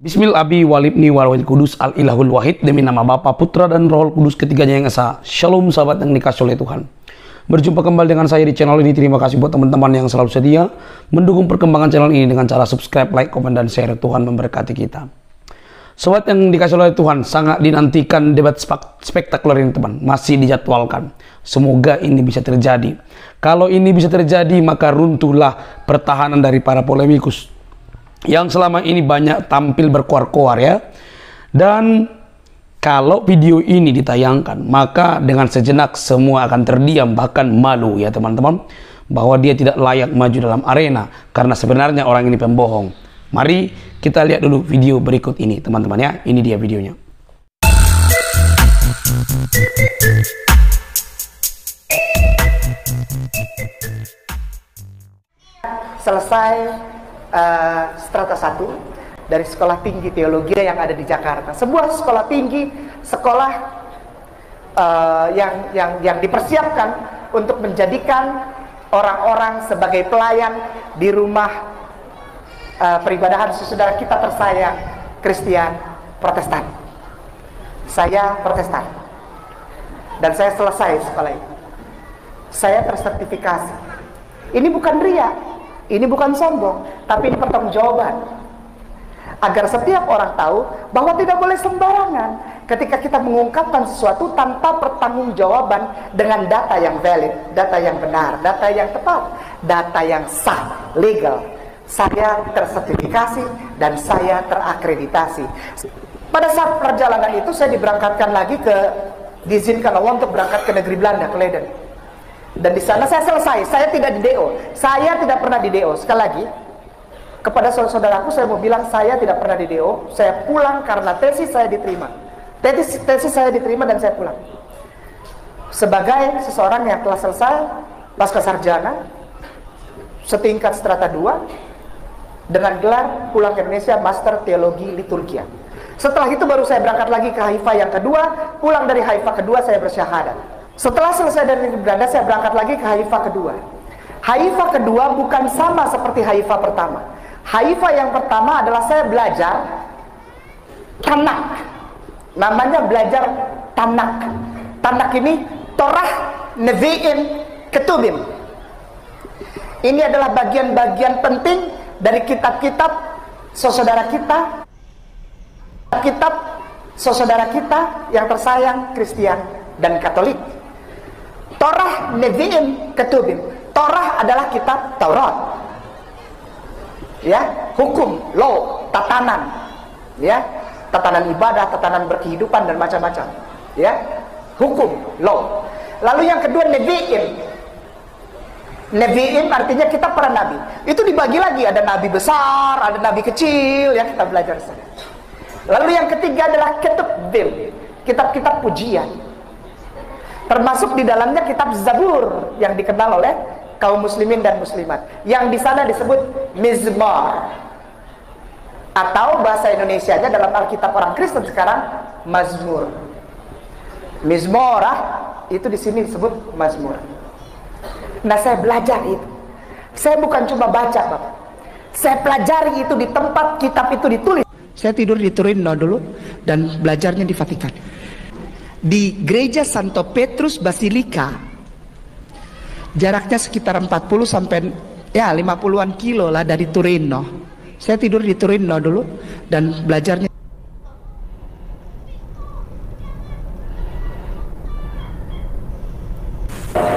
Bismil Abi Walibni Walwil Kudus Al Ilahul Wahid, demi nama Bapa, Putra dan Roh Kudus ketiganya yang esa. Shalom sahabat yang dikasih oleh Tuhan. Berjumpa kembali dengan saya di channel ini. Terima kasih buat teman-teman yang selalu setia mendukung perkembangan channel ini dengan cara subscribe, like, komen, dan share. Tuhan memberkati kita. Sobat yang dikasih oleh Tuhan, sangat dinantikan debat spektakuler ini teman. Masih dijadwalkan. Semoga ini bisa terjadi. Kalau ini bisa terjadi, maka runtuhlah pertahanan dari para polemikus yang selama ini banyak tampil berkoar-koar ya. Dan kalau video ini ditayangkan, maka dengan sejenak semua akan terdiam, bahkan malu ya teman-teman, bahwa dia tidak layak maju dalam arena karena sebenarnya orang ini pembohong. Mari kita lihat dulu video berikut ini teman-teman ya. Ini dia videonya. Selesai strata 1 dari Sekolah Tinggi Teologi yang ada di Jakarta. Sebuah sekolah tinggi, sekolah yang dipersiapkan untuk menjadikan orang-orang sebagai pelayan di rumah peribadahan saudara kita tersayang, Kristen Protestan. Saya Protestan dan saya selesai sekolah itu. Saya tersertifikasi. Ini bukan ria, ini bukan sombong, tapi ini pertanggungjawaban. Agar setiap orang tahu bahwa tidak boleh sembarangan ketika kita mengungkapkan sesuatu tanpa pertanggungjawaban dengan data yang valid, data yang benar, data yang tepat, data yang sah, legal. Saya tersertifikasi dan saya terakreditasi. Pada saat perjalanan itu saya diberangkatkan lagi diizinkan Allah untuk berangkat ke negeri Belanda, ke Leiden. Dan di sana saya selesai. Saya tidak di DO. Saya tidak pernah di DO. Sekali lagi, kepada saudaraku saya mau bilang saya tidak pernah di DO. Saya pulang karena tesis saya diterima. Tesis saya diterima dan saya pulang. Sebagai seseorang yang telah selesai pasca sarjana setingkat strata 2 dengan gelar pulang ke Indonesia Master Teologi Liturgia. Setelah itu baru saya berangkat lagi ke Haifa yang kedua. Pulang dari Haifa kedua saya bersyahadat. Setelah selesai dari Belanda, saya berangkat lagi ke Haifa kedua. Haifa kedua bukan sama seperti Haifa pertama. Haifa yang pertama adalah saya belajar Tanak. Namanya belajar Tanak. Tanak ini Torah, Nevi'im, Ketubim. Ini adalah bagian-bagian penting dari kitab-kitab saudara kita. Kitab saudara kita yang tersayang Kristen dan Katolik. Torah, Nevi'im, Ketubim. Torah adalah kitab Taurat. Ya, hukum, law, tatanan. Ya, tatanan ibadah, tatanan berkehidupan dan macam-macam. Ya, hukum, law. Lalu yang kedua Nevi'im. Nevi'im artinya kitab para nabi. Itu dibagi lagi, ada nabi besar, ada nabi kecil yang kita belajar saja. Lalu yang ketiga adalah Ketubim, kitab-kitab pujian. Termasuk di dalamnya kitab Zabur yang dikenal oleh kaum muslimin dan muslimat, yang di sana disebut Mizmor, atau bahasa Indonesianya dalam Alkitab orang Kristen sekarang Mazmur. Mizmorah itu di sini disebut Mazmur. Nah, saya belajar itu. Saya bukan cuma baca, Bapak. Saya pelajari itu di tempat kitab itu ditulis. Saya tidur di Torino dulu dan belajarnya di Vatikan. Di gereja Santo Petrus Basilika, jaraknya sekitar 40 sampai 50-an kilo lah dari Torino. Saya tidur di Torino dulu dan belajarnya.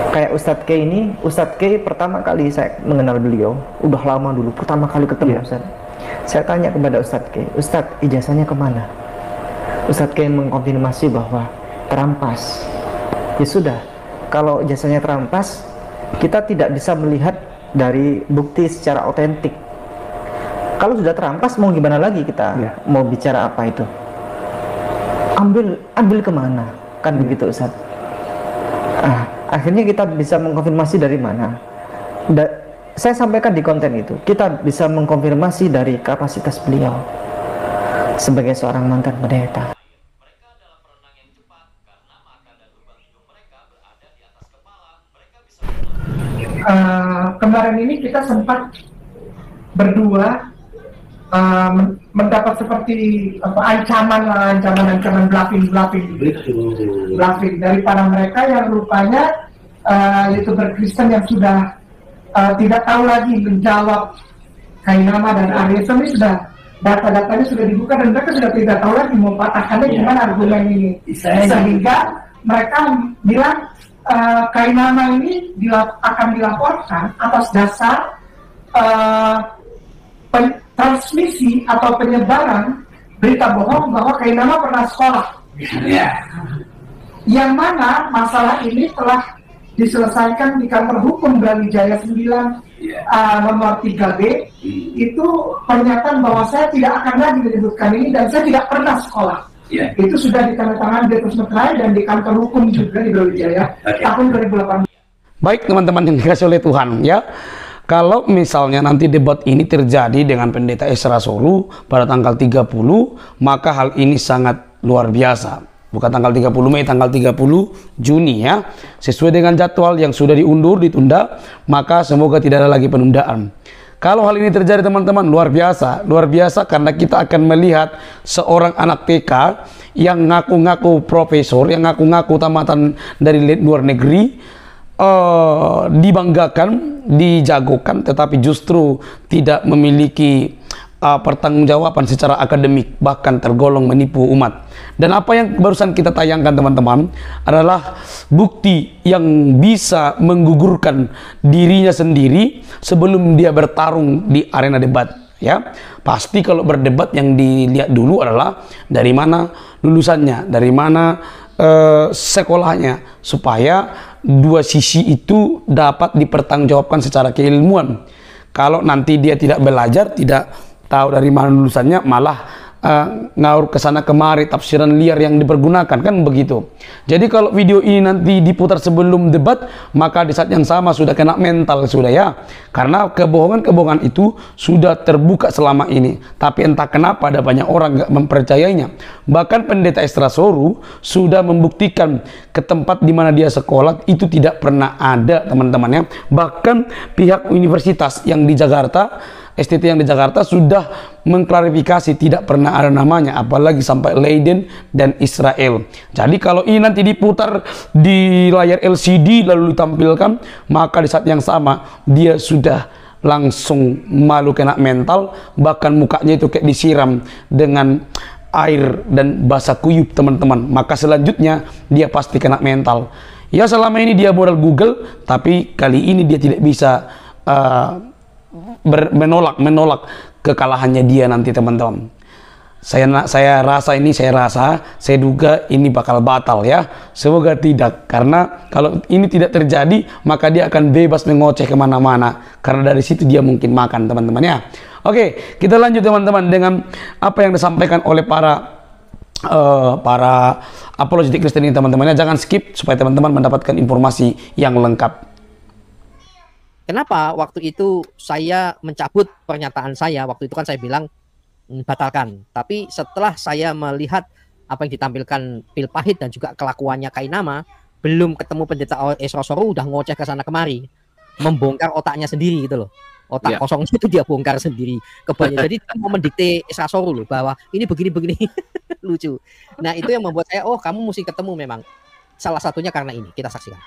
Kayak Ustadz K ini, Ustadz K pertama kali saya mengenal beliau, udah lama dulu, pertama kali ketemu Ustadz. Saya tanya kepada Ustadz K, Ustadz ijazahnya kemana? Ustadz K mengkonfirmasi bahwa terampas. Ya sudah, kalau jasanya terampas, kita tidak bisa melihat dari bukti secara otentik. Kalau sudah terampas, mau gimana lagi kita? Mau bicara apa itu? Ambil kemana? Kan begitu Ustaz. Akhirnya kita bisa mengkonfirmasi dari mana? Saya sampaikan di konten itu, kita bisa mengkonfirmasi dari kapasitas beliau sebagai seorang mantan pendeta. Kemarin ini kita sempat berdua mendapat seperti ancaman bluffing dari para mereka yang rupanya YouTuber Kristen yang sudah tidak tahu lagi menjawab Kainama dan Ariesem. Ini sudah data-datanya sudah dibuka dan mereka sudah tidak tahu lagi mau patahkannya gimana argumen ini, sehingga mereka bilang Kainama ini akan dilaporkan atas dasar transmisi atau penyebaran berita bohong bahwa Kainama pernah sekolah. Yang mana masalah ini telah diselesaikan di kantor hukum Brawijaya 9 nomor 3B. Itu pernyataan bahwa saya tidak akan lagi menyebutkan ini dan saya tidak pernah sekolah. Itu sudah ditandatangani di Terus Metrai dan di kantor hukum juga di Brawijaya tahun 2018. Baik teman-teman yang dikasih oleh Tuhan ya. Kalau misalnya nanti debat ini terjadi dengan Pendeta Ezra Soru pada tanggal 30, maka hal ini sangat luar biasa. Bukan tanggal 30 Mei, tanggal 30 Juni ya. Sesuai dengan jadwal yang sudah diundur, ditunda, maka semoga tidak ada lagi penundaan. Kalau hal ini terjadi teman-teman, luar biasa karena kita akan melihat seorang anak TK yang ngaku-ngaku profesor, yang ngaku-ngaku tamatan dari luar negeri, dibanggakan, dijagokan, tetapi justru tidak memiliki pertanggungjawaban secara akademik, bahkan tergolong menipu umat. Dan apa yang barusan kita tayangkan teman-teman adalah bukti yang bisa menggugurkan dirinya sendiri sebelum dia bertarung di arena debat ya. Pasti kalau berdebat yang dilihat dulu adalah dari mana lulusannya, dari mana sekolahnya, supaya dua sisi itu dapat dipertanggungjawabkan secara keilmuan. Kalau nanti dia tidak belajar, tidak tahu dari mana lulusannya, malah ngaur ke sana kemari, tafsiran liar yang dipergunakan, kan begitu. Jadi kalau video ini nanti diputar sebelum debat, maka di saat yang sama sudah kena mental sudah ya. Karena kebohongan-kebohongan itu sudah terbuka selama ini. Tapi entah kenapa ada banyak orang nggak mempercayainya. Bahkan Pendeta Ezra Soru sudah membuktikan ke tempat di mana dia sekolah itu tidak pernah ada teman-temannya. Bahkan pihak universitas yang di Jakarta, STT yang di Jakarta sudah mengklarifikasi tidak pernah ada namanya, apalagi sampai Leiden dan Israel. Jadi kalau ini nanti diputar di layar LCD lalu ditampilkan, maka di saat yang sama dia sudah langsung malu kena mental, bahkan mukanya itu kayak disiram dengan air dan basah kuyup teman-teman. Maka selanjutnya dia pasti kena mental. Ya selama ini dia modal Google, tapi kali ini dia tidak bisa menolak kekalahannya dia nanti teman-teman. Saya duga ini bakal batal ya. Semoga tidak, karena kalau ini tidak terjadi maka dia akan bebas mengoceh kemana-mana, karena dari situ dia mungkin makan teman-teman ya. Oke, kita lanjut teman-teman dengan apa yang disampaikan oleh para apologetik Kristen ini teman-temannya. Jangan skip supaya teman-teman mendapatkan informasi yang lengkap. Kenapa waktu itu saya mencabut pernyataan saya? Waktu itu kan saya bilang batalkan. Tapi setelah saya melihat apa yang ditampilkan Pil Pahit dan juga kelakuannya Kainama, belum ketemu Pendeta Ezra Soru udah ngoceh ke sana kemari, membongkar otaknya sendiri gitu loh. Otak kosong itu dia bongkar sendiri. Kebanyakan jadi mau mendikte Ezra Soru loh bahwa ini begini-begini. Lucu. Nah itu yang membuat saya, oh kamu mesti ketemu memang. Salah satunya karena ini, kita saksikan.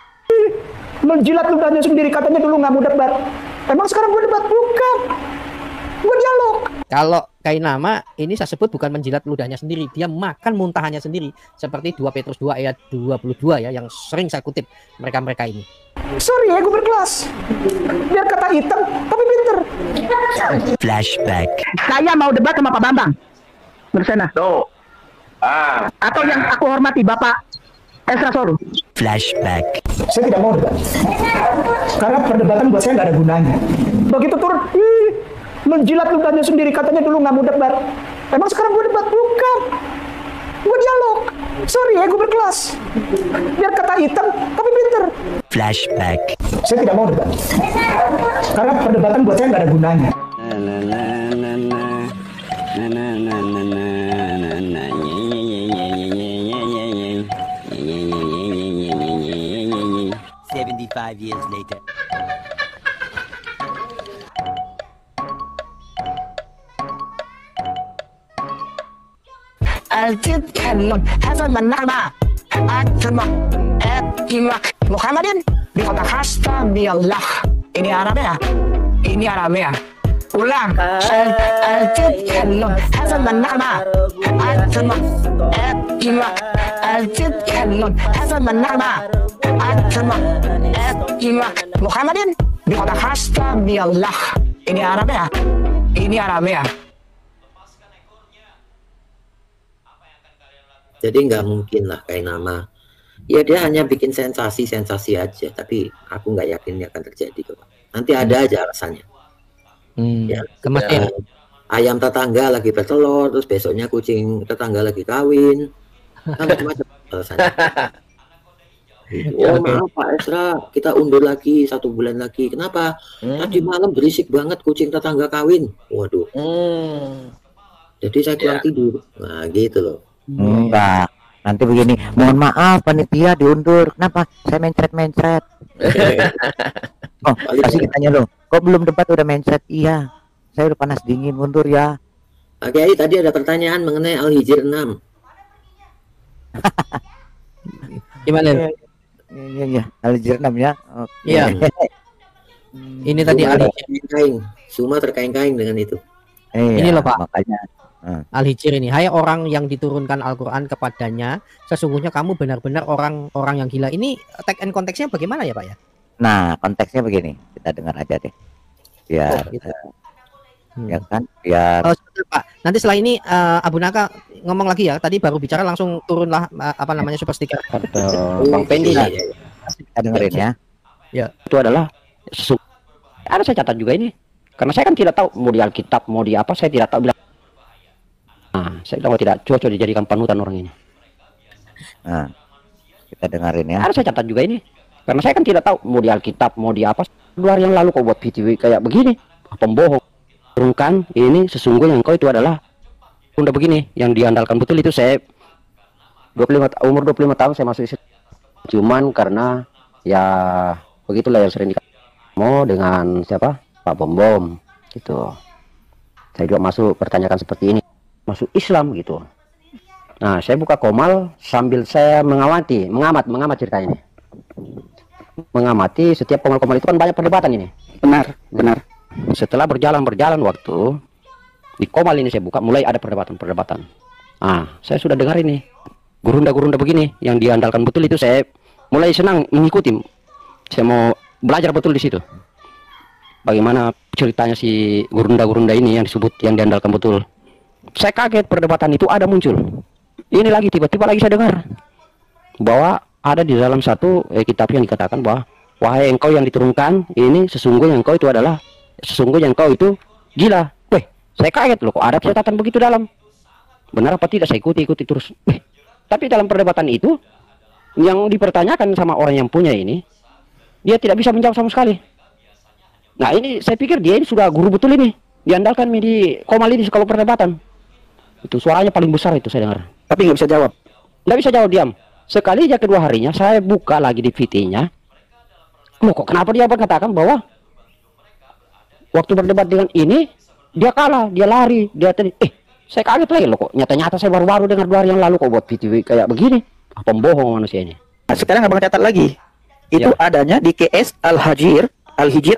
Menjilat ludahnya sendiri, katanya dulu nggak mau debat. Emang sekarang gue debat? Bukan, gue dialog. Kalau Kainama ini saya sebut bukan menjilat ludahnya sendiri, dia makan muntahannya sendiri, seperti 2 Petrus 2 ayat 22 ya, yang sering saya kutip mereka-mereka ini. Sorry ya, gue berkelas. Biar kata hitam tapi pinter. Flashback. Saya mau debat sama Pak Bambang Bersena. Atau yang aku hormati Bapak Ezra Soru. Flashback. Saya tidak mau debat, karena perdebatan buat saya nggak ada gunanya. Begitu turun, menjilat ludahnya sendiri, katanya dulu nggak mau debat. Emang sekarang gue debat? Bukan, gue dialog. Sorry ya, gue berkelas. Biar kata hitam tapi pinter. Flashback. Saya tidak mau debat, karena perdebatan buat saya nggak ada gunanya. 75 years later. تتكلم هذا النعمة أكتم أكتم محمد بقد خاصة بالله. Ini Arab ya, ini Arab ya. Ulang. تتكلم هذا النعمة أكتم أكتم تتكلم هذا النعمة أكتم أكتم محمد بقد خاصة بالله. Ini Arab ya, ini Arab ya. Jadi nggak mungkin lah kayak nama. Ya dia hanya bikin sensasi aja. Tapi aku nggak yakin ini akan terjadi kok. Nanti ada aja alasannya. Ya, ayam tetangga lagi bertelur, terus besoknya kucing tetangga lagi kawin. Kan macam-macam alasannya. Oh maaf Pak Esra, kita undur lagi 1 bulan lagi. Kenapa? Tadi malam berisik banget kucing tetangga kawin. Waduh. Jadi saya kurang tidur. Nah gitu loh. Enggak, nanti begini, mohon maaf panitia diundur. Kenapa? Saya mencret. Oh, kasih kitanya loh. Kok belum debat udah mencret? Iya, saya udah panas dingin, mundur ya. Oke, tadi ada pertanyaan mengenai Al-Hijr 6. Gimana? Iya, Al-Hijr 6 ya. Iya. Ini tadi Al-Hijr. Semua terkaing-kaing dengan itu. Ini loh Pak. Makanya. Al-Hijr ini, hai orang yang diturunkan Al-Quran kepadanya, sesungguhnya kamu benar-benar orang yang gila. Ini tag and konteksnya bagaimana ya Pak ya? Nah, konteksnya begini, kita dengar aja deh. Biar, gitu. Ya kan, biar. Oh, Pak. Nanti setelah ini Abu Naka ngomong lagi ya. Tadi baru bicara langsung turunlah apa namanya super sticker. Bang Pendi, kita dengerin ya. Ya. Itu adalah ada saya catat juga ini, karena saya kan tidak tahu mau di Alkitab mau di apa, saya tidak tahu bilang. Nah, saya bilang tidak cocok dijadikan panutan orang ini. Nah, kita dengerin ya. Ada saya catat juga ini, karena saya kan tidak tahu mau di Alkitab mau di apa. 2 hari yang lalu kau buat video kayak begini, pembohong. Turunkan ini sesungguhnya engkau itu adalah bunda begini yang diandalkan betul itu. Saya umur 25 tahun saya masuk Islam. Cuman karena ya begitulah yang sering mau dengan siapa Pak Bom gitu. Saya juga masuk pertanyakan seperti ini, masuk Islam gitu. Nah, saya buka Komal sambil saya mengamat cerita ini. Mengamati setiap Komal-Komal itu kan banyak perdebatan ini. Benar. Setelah berjalan waktu di Komal ini saya buka mulai ada perdebatan. Ah, saya sudah dengar ini gurunda begini yang diandalkan betul itu. Saya mulai senang mengikuti. Saya mau belajar betul di situ. Bagaimana ceritanya si gurunda ini yang disebut yang diandalkan betul. Saya kaget perdebatan itu ada muncul. Ini lagi tiba-tiba lagi saya dengar bahwa ada di dalam satu kitab yang dikatakan bahwa wahai engkau yang diturunkan ini sesungguhnya engkau itu gila. Weh, saya kaget loh, kok ada catatan begitu dalam. Benar apa tidak saya ikuti terus. Tapi dalam perdebatan itu yang dipertanyakan sama orang yang punya ini, dia tidak bisa menjawab sama sekali. Nah ini saya pikir dia ini sudah guru betul ini, diandalkan di Komal ini kalau perdebatan. Itu suaranya paling besar itu saya dengar. Tapi nggak bisa jawab. Nggak bisa jawab, diam. Sekali aja kedua harinya saya buka lagi di VT-nya. Loh kok kenapa dia mengatakan bahwa waktu berdebat dengan ini dia kalah, dia lari, dia tadi saya kaget lagi loh, kok nyata-nyata saya baru dengar 2 hari yang lalu kok buat VT kayak begini. Pembohong manusia ini. Nah, sekarang abang catat lagi. Itu adanya di KS Al-Hijr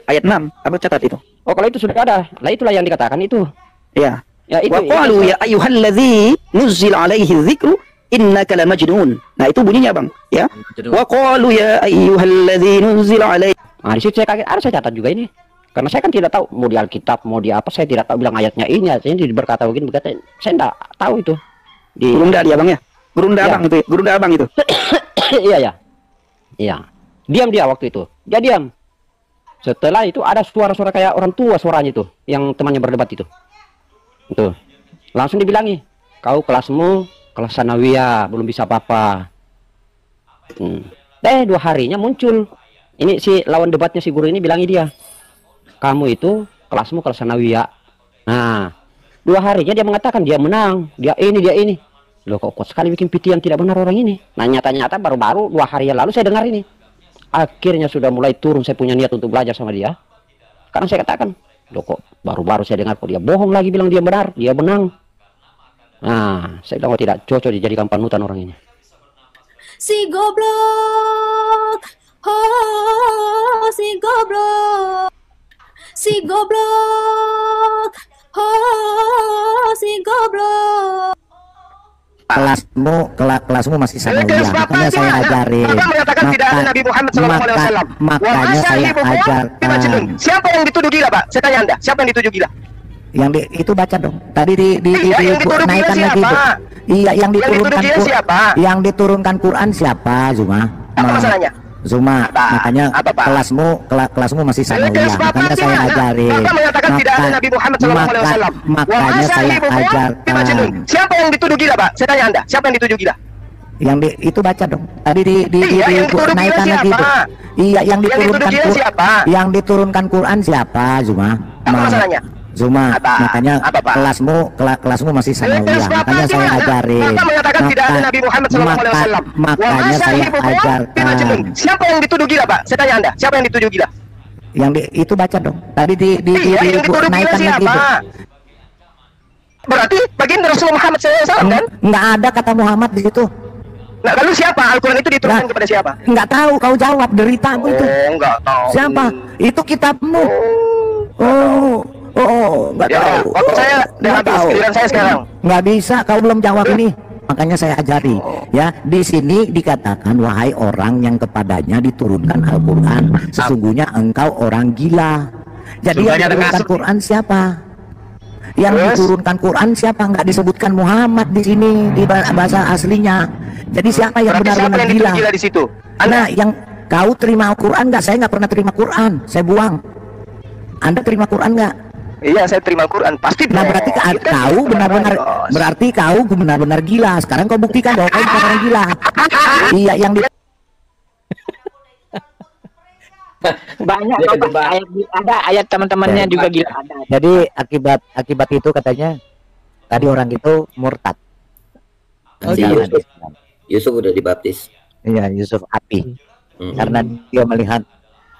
ayat 6. Abang catat itu. Oh kalau itu sudah ada. Lah itulah yang dikatakan itu. Ya. Ya itu. Wa qalu ya ayyuhalladzi nuzzila alaihi dzikru innaka lamajnun. Nah itu bunyinya bang. Ya. Wa qalu ya ayyuhalladzi nuzzila alaihi. Nah di situ saya kaget. Ada saya catat juga ini. Karena saya kan tidak tahu mau di Alkitab mau di apa, saya tidak tahu bilang ayatnya ini berkata begini berkata. Saya tidak tahu itu. Di Gurunda dia bang ya. Gurunda abang itu. Gurunda abang itu. Iya. Diam dia waktu itu. Dia diam. Setelah itu ada suara-suara kayak orang tua suaranya itu, yang temannya berdebat itu. Itu. Langsung dibilangi, kau kelasmu kelas sanawiyah, belum bisa apa-apa. 2 harinya muncul. Ini si lawan debatnya si guru ini bilangi dia, kamu itu kelasmu kelas sanawiyah. Nah, 2 harinya dia mengatakan dia menang, dia ini. Loh kok sekali bikin PT yang tidak benar orang ini. Nah nyata-nyata baru-baru 2 hari yang lalu saya dengar ini. Akhirnya sudah mulai turun saya punya niat untuk belajar sama dia. Karena saya katakan, loh kok baru-baru saya dengar kok dia bohong lagi bilang dia benar, dia menang. Nah, saya bilang tidak cocok dijadikan panutan orang ini. Si goblok, oh si goblok, si goblok, oh si goblok. Kelasmu masih sama dia, makanya saya ajarin. Makanya saya ajarkan. Siapa yang dituduh gila, Pak? Saya tanya Anda, siapa yang dituduh gila? Itu baca dong. Tadi yang naikkan lagi. Iya, yang diturunkan siapa? Yang diturunkan Quran siapa, Zuma? Apa masalahnya? Zuma, makanya kelasmu masih sama dia, makanya saya ajarin. Makanya saya ajarkan. Siapa yang dituduh gila, Pak? Saya tanya Anda, siapa yang dituduh gila? Itu baca dong. Tadi naikkan lagi itu. Iya, yang diturunkan Quran siapa, Zuma? Apa masalahnya? Zuma, makanya kelasmu masih sama dia, makanya saya ajarin. Makanya saya ajarkan. Siapa yang dituduh gila, Pak? Saya tanya Anda, siapa yang dituduh gila? Itu baca dong. Tadi naikkan lagi itu. Berarti bagian Rasulullah Muhammad SAW kan? Nggak ada kata Muhammad di situ. Nah, lalu siapa? Al-Quran itu diturunkan kepada siapa? Nggak tahu, kau jawab, deritamu itu. Nggak tahu. Siapa? Itu kitabmu. Nggak tahu. Waktu saya udah habis, giliran saya sekarang. Nggak bisa, kau belum jawab ini. Makanya saya ajari, ya. Di sini dikatakan, wahai orang yang kepadanya diturunkan Al-Quran, sesungguhnya engkau orang gila. Jadi yang diturunkan Quran siapa? Yang diturunkan Quran siapa? Nggak disebutkan Muhammad di sini di bahasa aslinya. Jadi siapa yang benar-benar gila? Di situ? Nah, yang kau terima Al-Quran nggak? Saya nggak pernah terima Quran, saya buang. Anda terima Quran nggak? Iya, saya terima Quran, pasti. Nah, berarti kau benar-benar gila. Sekarang kau buktikan bahwa kau bukan orang gila. Iya, yang di banyak ada ayat teman-temannya juga gila. Jadi akibat itu katanya tadi orang itu murtad. Yusuf udah dibaptis. Iya, Yusuf api. Karena dia melihat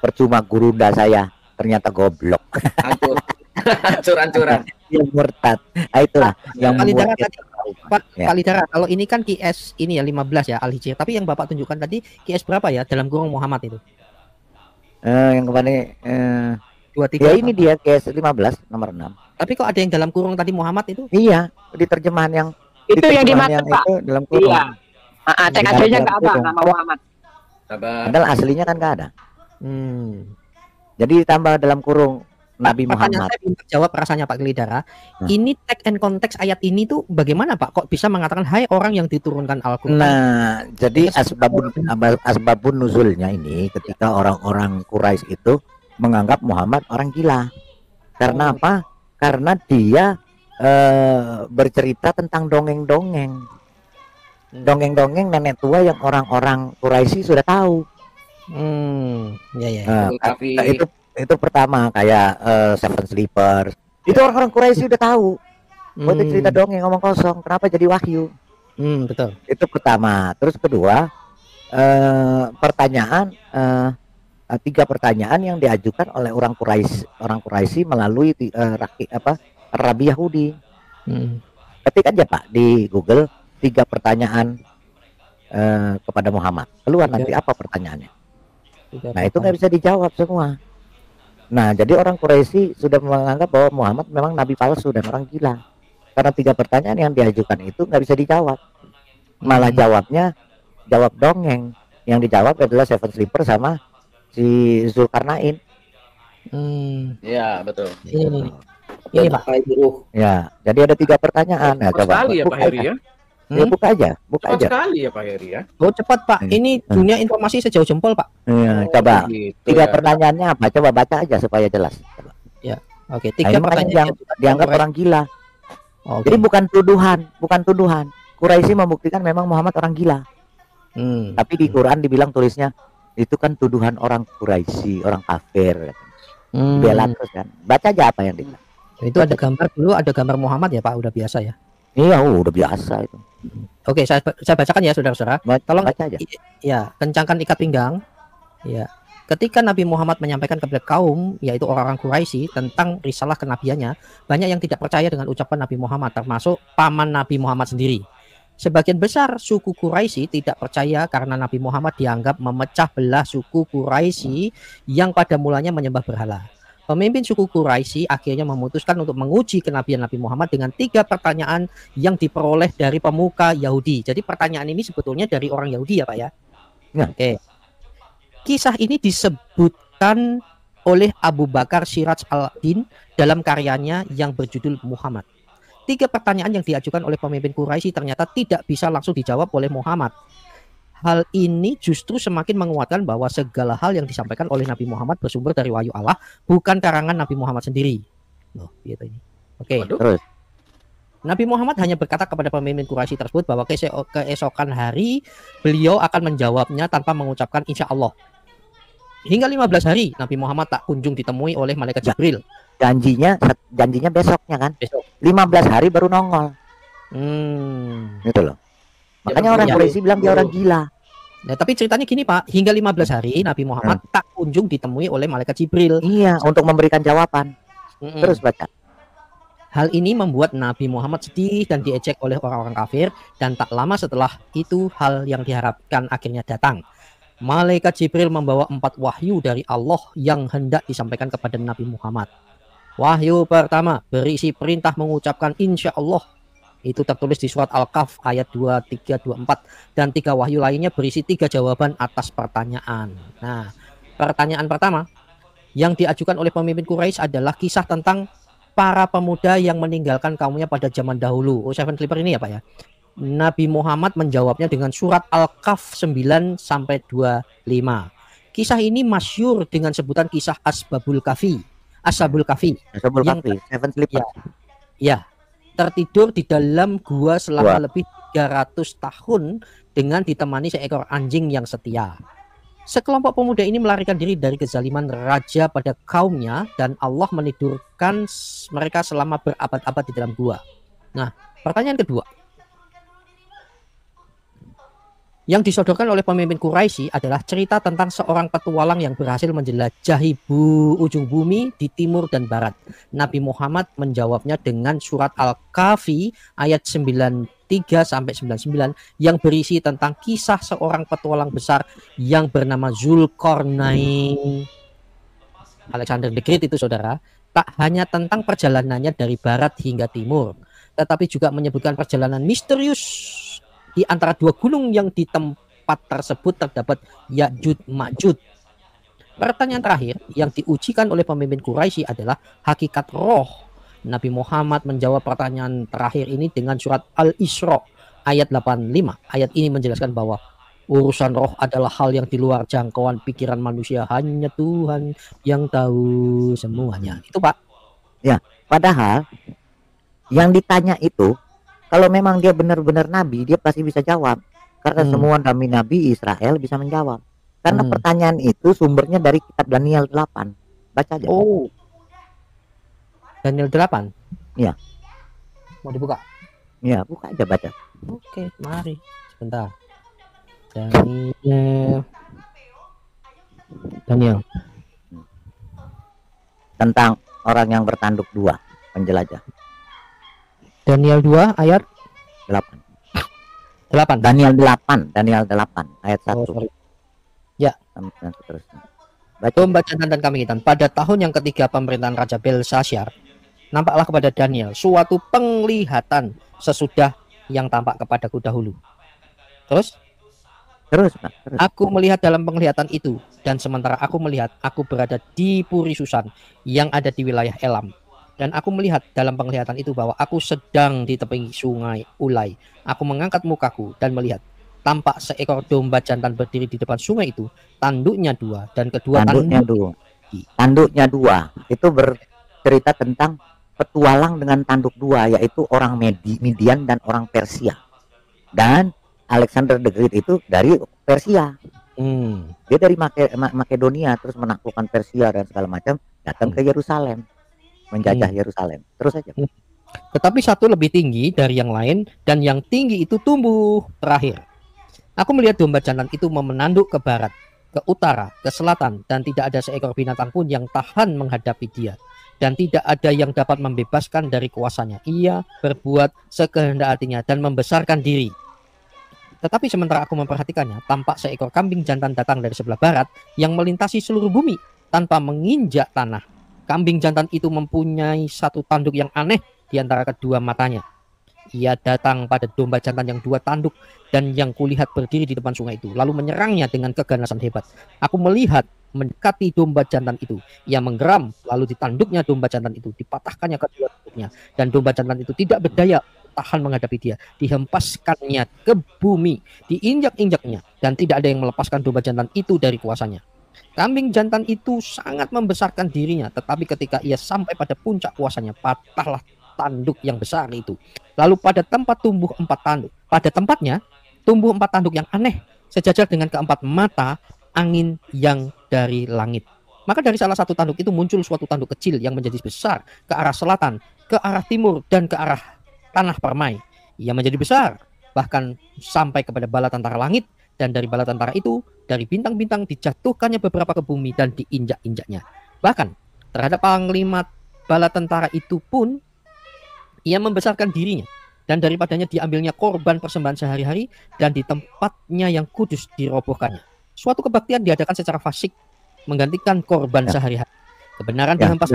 percuma gurunda saya ternyata goblok. Hancur-hancuran. Dia murtad. Itulah yang Kalidara tadi. Pak Kalidara, kalau ini kan QS ini ya 15 ya Al-Hijr, tapi yang Bapak tunjukkan tadi QS berapa ya dalam kurung Muhammad itu? Yang kemarin 23. Ya ini dia QS 15 nomor 6. Tapi kok ada yang dalam kurung tadi Muhammad itu? Iya, di terjemahan yang itu yang dimaksud, Pak. Dalam kurung. Iya. Cek aslinya nggak ada nama Muhammad. Padahal aslinya kan nggak ada. Jadi ditambah dalam kurung Nabi Muhammad. Saya belum terjawab rasanya Pak Kalidara. Ini tag and konteks ayat ini tuh bagaimana Pak? Kok bisa mengatakan hai orang yang diturunkan Al-Quran? Nah, jadi asbabun nuzulnya ini ketika orang-orang Quraisy itu menganggap Muhammad orang gila. Karena apa? Karena dia bercerita tentang dongeng-dongeng. Dongeng-dongeng nenek tua yang orang-orang Quraisy sudah tahu. Itu pertama kayak Seven Sleepers. Itu orang-orang Quraisy udah tahu. Itu cerita dongeng ngomong kosong. Kenapa jadi wahyu? Betul. Itu pertama. Terus kedua, tiga pertanyaan yang diajukan oleh orang Quraisy melalui Rabi Yahudi. Ketik aja Pak di Google 3 pertanyaan kepada Muhammad. Keluar nanti apa pertanyaannya. Nah itu nggak bisa dijawab semua. Nah jadi orang Quraisy sudah menganggap bahwa Muhammad memang nabi palsu dan orang gila. Karena 3 pertanyaan yang diajukan itu nggak bisa dijawab. Malah jawab dongeng. Yang dijawab adalah Seven Sleeper sama si Zulkarnain. Ya betul. Ini Pak. Ya, jadi ada 3 pertanyaan. Ya, coba sekali ya Pak Heri ya. Ya, buka aja. Sekali ya Pak Heri ya. Oh cepat Pak. Ini dunia informasi sejauh jempol Pak. Ya, coba. Gitu 3 pertanyaannya apa? Coba baca aja supaya jelas. Coba. Ya. Oke. 3 pertanyaan yang dianggap orang gila. Jadi bukan tuduhan. Quraisy membuktikan memang Muhammad orang gila. Tapi di Quran dibilang tulisnya itu kan tuduhan orang Quraisy, orang kafir. Bela terus kan. Baca aja apa yang dibilang. Itu ada gambar dulu, ada gambar Muhammad ya Pak, udah biasa ya. Iya, udah biasa itu. Oke, saya bacakan ya saudara-saudara. Tolong baca aja. Ya, kencangkan ikat pinggang. Ya. Ketika Nabi Muhammad menyampaikan kepada kaum, yaitu orang-orang Quraisy tentang risalah kenabiannya, banyak yang tidak percaya dengan ucapan Nabi Muhammad, termasuk paman Nabi Muhammad sendiri. Sebagian besar suku Quraisy tidak percaya karena Nabi Muhammad dianggap memecah belah suku Quraisy yang pada mulanya menyembah berhala. Pemimpin suku Quraisy akhirnya memutuskan untuk menguji kenabian Nabi Muhammad dengan 3 pertanyaan yang diperoleh dari pemuka Yahudi. Jadi pertanyaan ini sebetulnya dari orang Yahudi ya Pak ya? Ya. Oke. Kisah ini disebutkan oleh Abu Bakar Siraj al-Din dalam karyanya yang berjudul Muhammad. 3 pertanyaan yang diajukan oleh pemimpin Quraisy ternyata tidak bisa langsung dijawab oleh Muhammad. Hal ini justru semakin menguatkan bahwa segala hal yang disampaikan oleh Nabi Muhammad bersumber dari wahyu Allah, bukan karangan Nabi Muhammad sendiri. Loh, gitu ini. Oke. Terus Nabi Muhammad hanya berkata kepada pemimpin Quraisy tersebut bahwa keesokan hari beliau akan menjawabnya tanpa mengucapkan insya Allah. Hingga 15 hari Nabi Muhammad tak kunjung ditemui oleh malaikat Jibril. Janjinya besoknya kan? Besok. 15 hari baru nongol. Gitu loh. Makanya orang Quraisy bilang dia orang gila. Nah, tapi ceritanya gini Pak, hingga 15 hari Nabi Muhammad tak kunjung ditemui oleh malaikat Jibril. Iya, untuk memberikan jawaban. Terus baca. Hal ini membuat Nabi Muhammad sedih dan diejek oleh orang-orang kafir, dan tak lama setelah itu hal yang diharapkan akhirnya datang. Malaikat Jibril membawa 4 wahyu dari Allah yang hendak disampaikan kepada Nabi Muhammad. Wahyu pertama berisi perintah mengucapkan insya Allah. Itu tertulis di surat Al-Kahf ayat 23, 24. Dan 3 wahyu lainnya berisi 3 jawaban atas pertanyaan. Nah, pertanyaan pertama yang diajukan oleh pemimpin Quraisy adalah kisah tentang para pemuda yang meninggalkan kaumnya pada zaman dahulu. Oh, Seven Clipper ini ya Pak ya. Nabi Muhammad menjawabnya dengan surat Al-Kahf 9-25. Kisah ini masyhur dengan sebutan kisah Ashabul Kahfi. Ashabul Kahfi. Seven Clipper. Ya, tertidur di dalam gua selama lebih 300 tahun dengan ditemani seekor anjing yang setia. Sekelompok pemuda ini melarikan diri dari kezaliman raja pada kaumnya dan Allah menidurkan mereka selama berabad-abad di dalam gua. Nah, pertanyaan kedua yang disodorkan oleh pemimpin Quraisy adalah cerita tentang seorang petualang yang berhasil menjelajahi ujung bumi di timur dan barat. Nabi Muhammad menjawabnya dengan surat Al-Kahfi ayat 93-99 yang berisi tentang kisah seorang petualang besar yang bernama Zulkarnain. Alexander the Great itu saudara, tak hanya tentang perjalanannya dari barat hingga timur, tetapi juga menyebutkan perjalanan misterius di antara 2 gunung yang di tempat tersebut terdapat Ya'juj Ma'juj. Pertanyaan terakhir yang diujikan oleh pemimpin Quraisy adalah hakikat roh. Nabi Muhammad menjawab pertanyaan terakhir ini dengan surat Al-Isra ayat 85. Ayat ini menjelaskan bahwa urusan roh adalah hal yang di luar jangkauan pikiran manusia, hanya Tuhan yang tahu semuanya. Itu Pak. Ya, padahal yang ditanya itu kalau memang dia benar-benar nabi, dia pasti bisa jawab. Karena semua nabi-nabi Israel bisa menjawab. Karena pertanyaan itu sumbernya dari kitab Daniel 8. Baca aja. Oh. Daniel 8? Iya. Mau dibuka? Iya, buka aja baca. Oke, mari. Sebentar. Daniel. Tentang orang yang bertanduk 2, penjelajah. Daniel 2 ayat 8. Daniel 8 ayat 1. Ya. Dan seterusnya. Domba jantan dan kambing hitam. Pada tahun yang ketiga pemerintahan Raja Belshazzar, nampaklah kepada Daniel suatu penglihatan sesudah yang tampak kepadaku dahulu. Terus? Aku melihat dalam penglihatan itu, dan sementara aku melihat, aku berada di Puri Susan yang ada di wilayah Elam. Dan aku melihat dalam penglihatan itu bahwa aku sedang di tepi sungai Ulai. Aku mengangkat mukaku dan melihat tampak seekor domba jantan berdiri di depan sungai itu. Tanduknya 2 dan kedua tanduknya 2. Itu bercerita tentang petualang dengan tanduk 2, yaitu orang Midian dan orang Persia. Dan Alexander the Great itu dari Persia. Dia dari Makedonia, terus menaklukkan Persia dan segala macam, datang ke Yerusalem. Menjajah Yerusalem. Terus aja. Tetapi satu lebih tinggi dari yang lain, dan yang tinggi itu tumbuh terakhir. Aku melihat domba jantan itu menanduk ke barat. ke utara, ke selatan, dan tidak ada seekor binatang pun yang tahan menghadapi dia. Dan tidak ada yang dapat membebaskan dari kuasanya. Ia berbuat sekehendak hatinya dan membesarkan diri. Tetapi sementara aku memperhatikannya, tampak seekor kambing jantan datang dari sebelah barat yang melintasi seluruh bumi tanpa menginjak tanah. Kambing jantan itu mempunyai satu tanduk yang aneh di antara kedua matanya. Ia datang pada domba jantan yang 2 tanduk dan yang kulihat berdiri di depan sungai itu, lalu menyerangnya dengan keganasan hebat. Aku melihat mendekati domba jantan itu. Ia menggeram, lalu ditanduknya domba jantan itu, dipatahkannya kedua tanduknya, dan domba jantan itu tidak berdaya tahan menghadapi dia. Dihempaskannya ke bumi, diinjak-injaknya, dan tidak ada yang melepaskan domba jantan itu dari kuasanya. Kambing jantan itu sangat membesarkan dirinya, tetapi ketika ia sampai pada puncak kuasanya, patahlah tanduk yang besar itu. Lalu pada tempat tumbuh 4 tanduk. Pada tempatnya tumbuh 4 tanduk yang aneh, sejajar dengan keempat mata angin yang dari langit. Maka dari salah satu tanduk itu muncul suatu tanduk kecil yang menjadi besar ke arah selatan, ke arah timur, dan ke arah tanah permai. Ia menjadi besar, bahkan sampai kepada bala tentara langit, dan dari bala tentara itu, dari bintang-bintang dijatuhkannya beberapa ke bumi dan diinjak-injaknya. Bahkan terhadap panglima bala tentara itu pun ia membesarkan dirinya, dan daripadanya diambilnya korban persembahan sehari-hari, dan di tempatnya yang kudus dirobohkannya. Suatu kebaktian diadakan secara fasik, menggantikan korban sehari-hari. Kebenaran dihempas.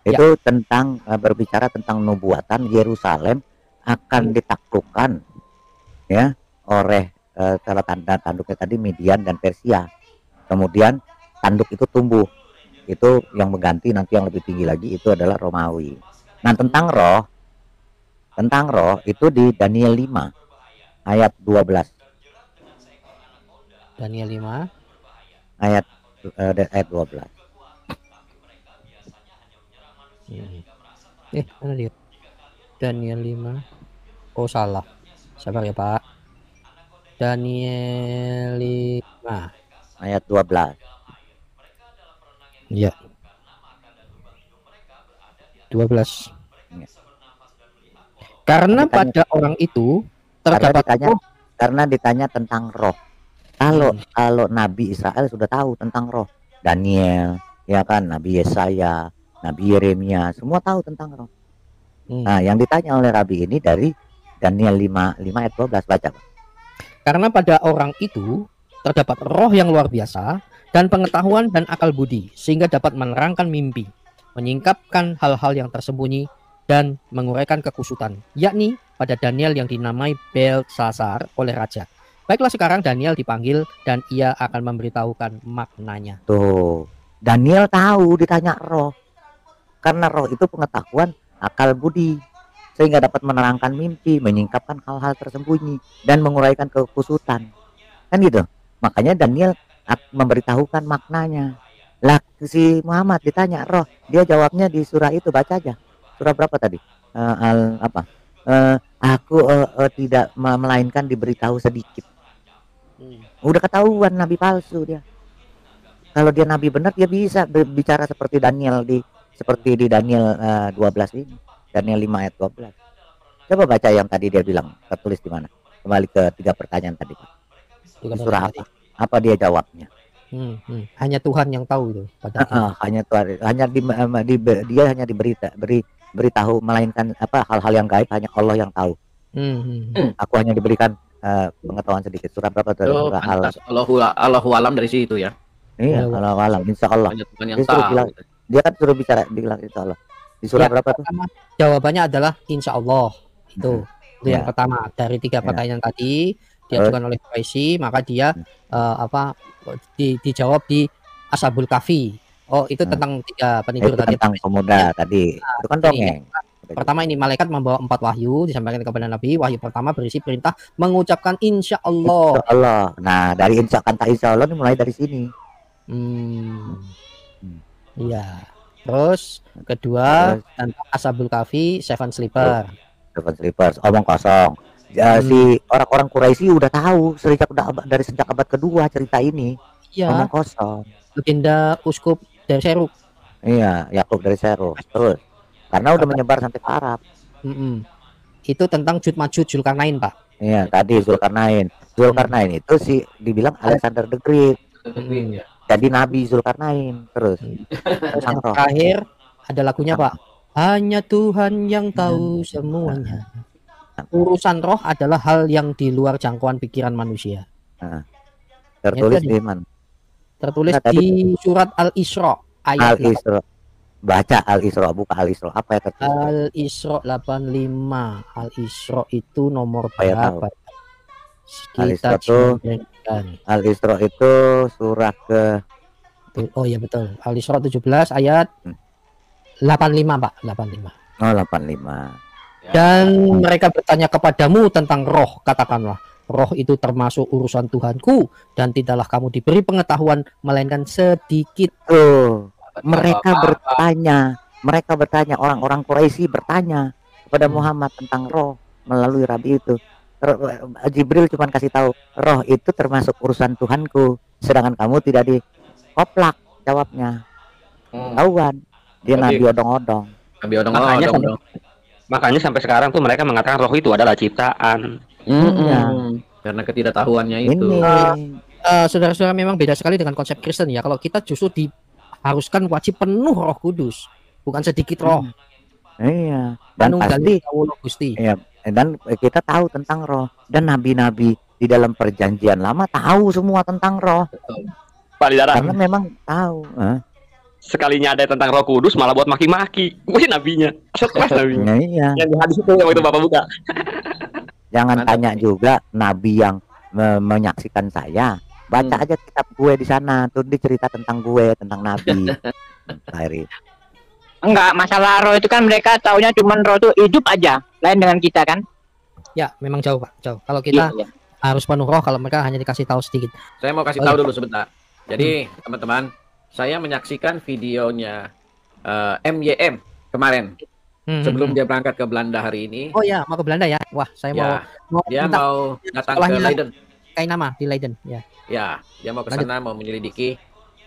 Itu tentang berbicara tentang nubuatan Yerusalem akan ditaklukkan ya oleh salah tanduknya tadi Midian dan Persia. Kemudian tanduk itu tumbuh. Itu yang mengganti nanti yang lebih tinggi lagi itu adalah Romawi. Nah, tentang roh itu di Daniel 5 ayat 12. Daniel 5 ayat 12. Mana dia? Daniel 5. Oh, salah. Sabar ya, Pak. Daniel 5 ayat 12. Iya. 12. Karena pada orang itu terdapat karena ditanya tentang roh. Kalau Nabi Israel sudah tahu tentang roh. Daniel, ya kan, Nabi Yesaya, Nabi Yeremia, semua tahu tentang roh. Nah, yang ditanya oleh Rabi ini dari Daniel 5 ayat 12, baca, Pak. Karena pada orang itu terdapat roh yang luar biasa dan pengetahuan dan akal budi, sehingga dapat menerangkan mimpi, menyingkapkan hal-hal yang tersembunyi, dan menguraikan kekusutan, yakni pada Daniel yang dinamai Belsasar oleh raja. Baiklah, sekarang Daniel dipanggil dan ia akan memberitahukan maknanya. Tuh, Daniel tahu ditanya roh. Karena roh itu pengetahuan, akal budi, sehingga dapat menerangkan mimpi, menyingkapkan hal-hal tersembunyi, dan menguraikan kekusutan. Kan gitu. Makanya Daniel memberitahukan maknanya. Lah, si Muhammad ditanya roh, dia jawabnya di surah itu, baca aja. Surah berapa tadi? Aku tidak melainkan diberitahu sedikit. Udah ketahuan nabi palsu dia. Kalau dia nabi benar, dia bisa berbicara seperti Daniel seperti di Daniel 12 ini. Daniel 5 ayat 12. Coba baca yang tadi dia bilang, tertulis di mana? Kembali ke 3 pertanyaan tadi, Pak. Di surah apa? Apa dia jawabnya? Hanya Tuhan yang tahu itu. Hanya Tuhan, dia hanya beritahu, melainkan hal-hal yang gaib hanya Allah yang tahu. Aku hanya diberikan pengetahuan sedikit. Surah berapa tuh? Surah Allahu alam dari situ ya. Iya, Allahu alam, insya Allah. Dia kan suruh bilang insya Allah. Di surah berapa tuh? Jawabannya adalah insya Allah. Itu yang pertama dari 3 pertanyaan tadi diajukan oleh Quraisy, maka dia dijawab di Ashabul Kahfi. Oh, itu tentang 3 penidur tadi. Tentang pemuda tadi. Itu kan dongeng. Pertama ini malaikat membawa 4 wahyu disampaikan kepada Nabi. Wahyu pertama berisi perintah mengucapkan insya Allah. Insya Allah. Nah, dari kata insya Allah ini mulai dari sini. Iya. Terus kedua tentang Ashabul Kahfi, 7 Sleeper. 7 Sleepers, omong kosong. Si orang-orang Quraisy udah tahu sejak abad kedua cerita ini. Iya. Omong kosong. Legenda uskup dari Seruk. Iya, Yakub dari Seruk. Terus karena udah menyebar sampai ke Arab. Itu tentang Jud-Majud Zulkarnain, Pak. Iya, tadi Zulkarnain. Zulkarnain itu dibilang Alexander the Great. Jadi Nabi Zulkarnain terus. Yang terakhir ada lagunya Pak. Hanya Tuhan yang tahu semuanya. Urusan roh adalah hal yang di luar jangkauan pikiran manusia. Nah, tertulis di mana? Tertulis di surat Al-Isra ayat Al-Isra. Baca Al-Isra, buka Al-Isra. Apa ya tertulis? Al-Isra 85. Al-Isra itu nomor berapa? Al-Isra itu surah ke oh iya betul. Al-Isra 17 ayat 85 Pak, 85. Oh 85. Dan mereka bertanya kepadamu tentang roh, katakanlah, roh itu termasuk urusan Tuhanku dan tidaklah kamu diberi pengetahuan melainkan sedikit. Mereka bertanya, orang-orang Quraisy bertanya kepada Muhammad tentang roh melalui rabi itu. Jibril cuma kasih tahu roh itu termasuk urusan Tuhanku, sedangkan kamu tidak dikoplak jawabnya. Tahuan dia nabi odong-odong. Makanya sampai sekarang tuh mereka mengatakan roh itu adalah ciptaan. Karena ketidaktahuannya itu. Saudara-saudara, memang beda sekali dengan konsep Kristen ya. Kalau kita justru diharuskan wajib penuh Roh Kudus, bukan sedikit roh. Iya. Dan pasti. Iya. Dan kita tahu tentang roh, dan nabi-nabi di dalam perjanjian lama tahu semua tentang roh. Karena memang tahu. Sekalinya ada tentang Roh Kudus malah buat maki-maki. Wih nabinya. Stres nabinya. Iya. Yang di hadis itu yang itu Bapak buka. Jangan tanya juga nabi yang menyaksikan saya. Baca aja kitab gue di sana, tuh dicerita tentang gue, tentang nabi. Enggak, masalah roh itu kan mereka taunya cuma roh itu hidup aja, lain dengan kita kan? Ya, memang jauh Pak, jauh. Kalau kita harus penuh roh, kalau mereka hanya dikasih tahu sedikit. Saya mau kasih tahu dulu sebentar. Jadi teman-teman, saya menyaksikan videonya MYM kemarin sebelum dia berangkat ke Belanda hari ini. Oh ya, mau ke Belanda ya? Wah, saya mau dia mau datang ke Leiden. Kayak nama di Leiden, ya. Ya, dia mau ke sana mau menyelidiki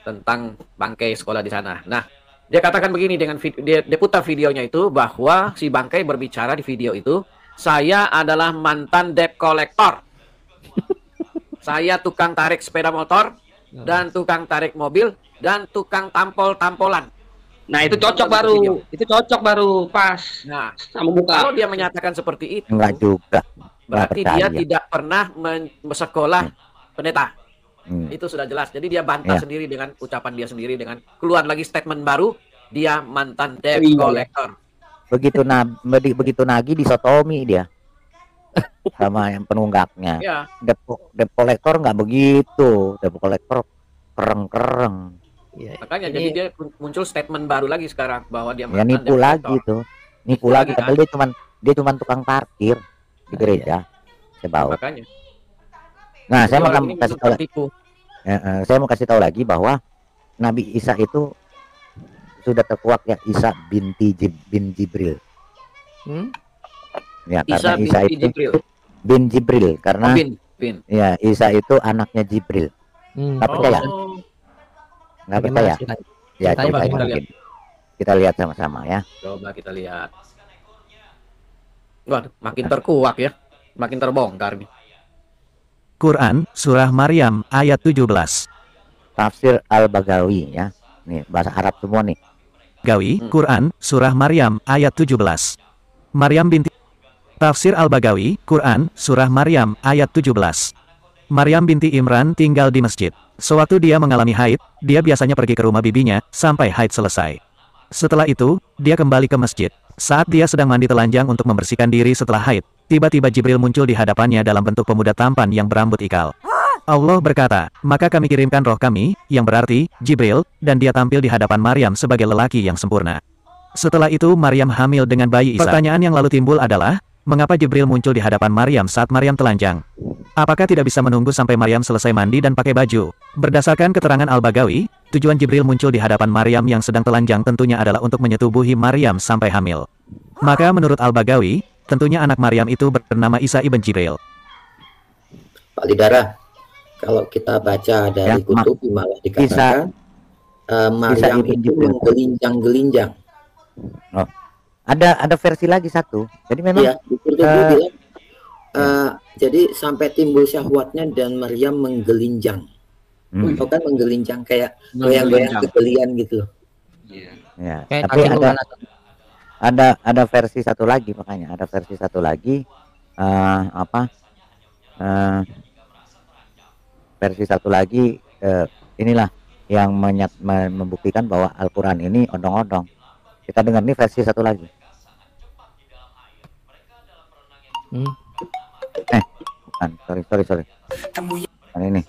tentang bangkai sekolah di sana. Nah, dia katakan begini dengan dia putar videonya itu bahwa si bangkai berbicara di video itu, saya adalah mantan debt collector. Saya tukang tarik sepeda motor dan tukang tarik mobil dan tukang tampol-tampolan. Nah, itu cocok baru. Itu cocok baru pas. Nah, sama muka. kalau dia menyatakan seperti itu, enggak juga. Berarti dia tidak pernah sekolah pendeta. Itu sudah jelas. Jadi dia bantah sendiri dengan ucapan dia sendiri, dengan keluar lagi statement baru, dia mantan debt collector. Begitu nagih disotomi dia sama yang penunggaknya. Debt collector nggak begitu. Debt collector kereng-kereng. Makanya jadi dia muncul statement baru lagi sekarang bahwa dia mantan nipu lagi tuh. Nipu lagi padahal dia cuman tukang parkir di gereja. Makanya. Nah, saya mau kasih tahu lagi bahwa Nabi Isa itu sudah terkuak ya, Isa bin Jibril. Ya, Isa karena Isa itu Jibril. Bin Jibril karena bin. Ya, Isa itu anaknya Jibril. Nggak percaya? Nggak percaya? Ya, kita lihat sama-sama ya. Coba kita lihat. Wah, makin terkuak ya. Makin terbongkar nih. Quran, Surah Maryam, ayat 17. Tafsir Al-Bagawi ya. Nih, bahasa Arab semua nih. Gawi, Quran, Surah Maryam, ayat 17. Maryam binti Tafsir Al-Bagawi, Quran, Surah Maryam, ayat 17. Maryam binti Imran tinggal di masjid. Sewaktu dia mengalami haid, dia biasanya pergi ke rumah bibinya, sampai haid selesai. Setelah itu, dia kembali ke masjid. Saat dia sedang mandi telanjang untuk membersihkan diri setelah haid, tiba-tiba Jibril muncul di hadapannya dalam bentuk pemuda tampan yang berambut ikal. Allah berkata, maka kami kirimkan roh kami, yang berarti, Jibril, dan dia tampil di hadapan Maryam sebagai lelaki yang sempurna. Setelah itu Maryam hamil dengan bayi Isa. Pertanyaan yang lalu timbul adalah, mengapa Jibril muncul di hadapan Maryam saat Maryam telanjang? Apakah tidak bisa menunggu sampai Maryam selesai mandi dan pakai baju? Berdasarkan keterangan Al-Bagawi, tujuan Jibril muncul di hadapan Maryam yang sedang telanjang tentunya adalah untuk menyetubuhi Maryam sampai hamil. Maka menurut Al-Bagawi, tentunya anak Maryam itu bernama Isa ibn Jibril. Pak Lidara, kalau kita baca dari kutub malah dikatakan Maryam itu menggelinjang-gelinjang. Oh. Ada versi lagi satu. Jadi memang jadi sampai timbul syahwatnya dan Maryam menggelinjang. Kau kan menggelincang kayak Menggelincang. goyang-goyang kegelian gitu. Ya, Kayak tapi takut ada bukan ada versi satu lagi, makanya ada versi satu lagi versi satu lagi inilah yang membuktikan bahwa Al-Quran ini odong-odong. Kita dengar nih versi satu lagi. Bukan, sorry. Ini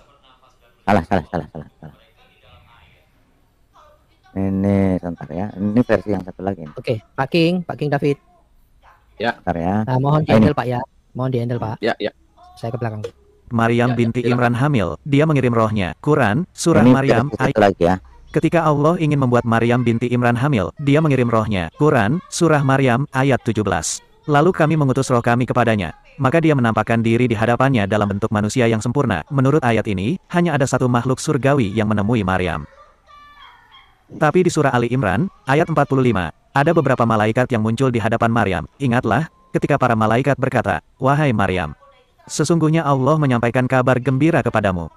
salah. Ini sebentar ya. Ini versi yang satu lagi. Oke, Pak King David. Ya. Bentar ya. Nah, mohon dihandle Pak ya. Mohon dihandle Pak. Ya. Saya ke belakang. Maryam binti Imran hamil, dia mengirim rohnya. Quran, surah Ini Maryam versi satu lagi ya. Ketika Allah ingin membuat Maryam binti Imran hamil, dia mengirim rohnya. Quran, surah Maryam, ayat 17. Lalu kami mengutus roh kami kepadanya. Maka dia menampakkan diri di hadapannya dalam bentuk manusia yang sempurna. Menurut ayat ini, hanya ada satu makhluk surgawi yang menemui Maryam. Tapi di surah Ali Imran, ayat 45, ada beberapa malaikat yang muncul di hadapan Maryam. Ingatlah, ketika para malaikat berkata, "Wahai Maryam, sesungguhnya Allah menyampaikan kabar gembira kepadamu."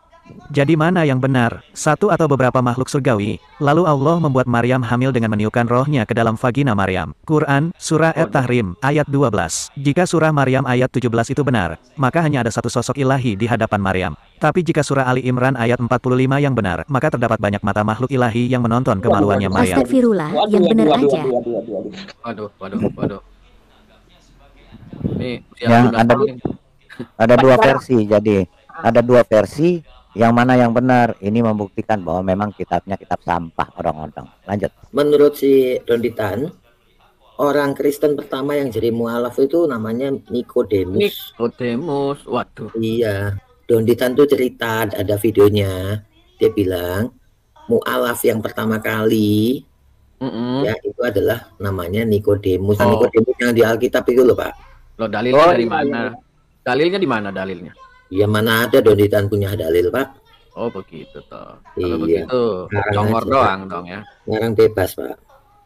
Jadi mana yang benar, satu atau beberapa makhluk surgawi? Lalu Allah membuat Maryam hamil dengan meniupkan rohnya ke dalam vagina Maryam. Quran, surah At-Tahrim, ayat 12. Jika surah Maryam ayat 17 itu benar, maka hanya ada satu sosok ilahi di hadapan Maryam. Tapi jika surah Ali Imran ayat 45 yang benar, maka terdapat banyak mata makhluk ilahi yang menonton kemaluannya Maryam. Astagfirullah, yang benar aja. Waduh. Ini Yang ada dua versi, jadi ada dua versi. Yang mana yang benar? Ini membuktikan bahwa memang kitabnya kitab sampah odong-odong. Lanjut. Menurut si Donditan, orang Kristen pertama yang jadi mualaf itu namanya Nikodemus. Waduh. Iya, Donditan tuh cerita, ada videonya. Dia bilang mualaf yang pertama kali ya itu adalah namanya Nikodemus. Nikodemus yang di Alkitab itu loh, Pak. Loh, dalilnya dari mana? Dalilnya di mana dalilnya? Ya mana ada Donditan punya dalil, Pak. Oh begitu toh. Iya. Kalau begitu congor doang dong ya. Ngarang bebas, Pak.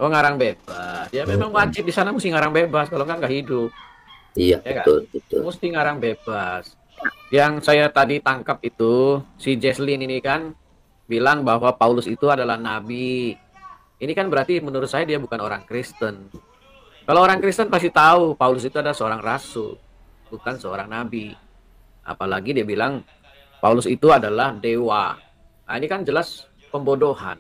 Oh, ngarang bebas. Ya memang wajib di sana mesti ngarang bebas, kalau nggak hidup. Iya, Ya betul. Mesti ngarang bebas. Yang saya tadi tangkap itu si Jesslyn ini kan bilang bahwa Paulus itu adalah nabi. Ini kan berarti menurut saya dia bukan orang Kristen. Kalau orang Kristen pasti tahu Paulus itu adalah seorang rasul, bukan seorang nabi. Apalagi dia bilang Paulus itu adalah dewa. Nah, ini kan jelas pembodohan.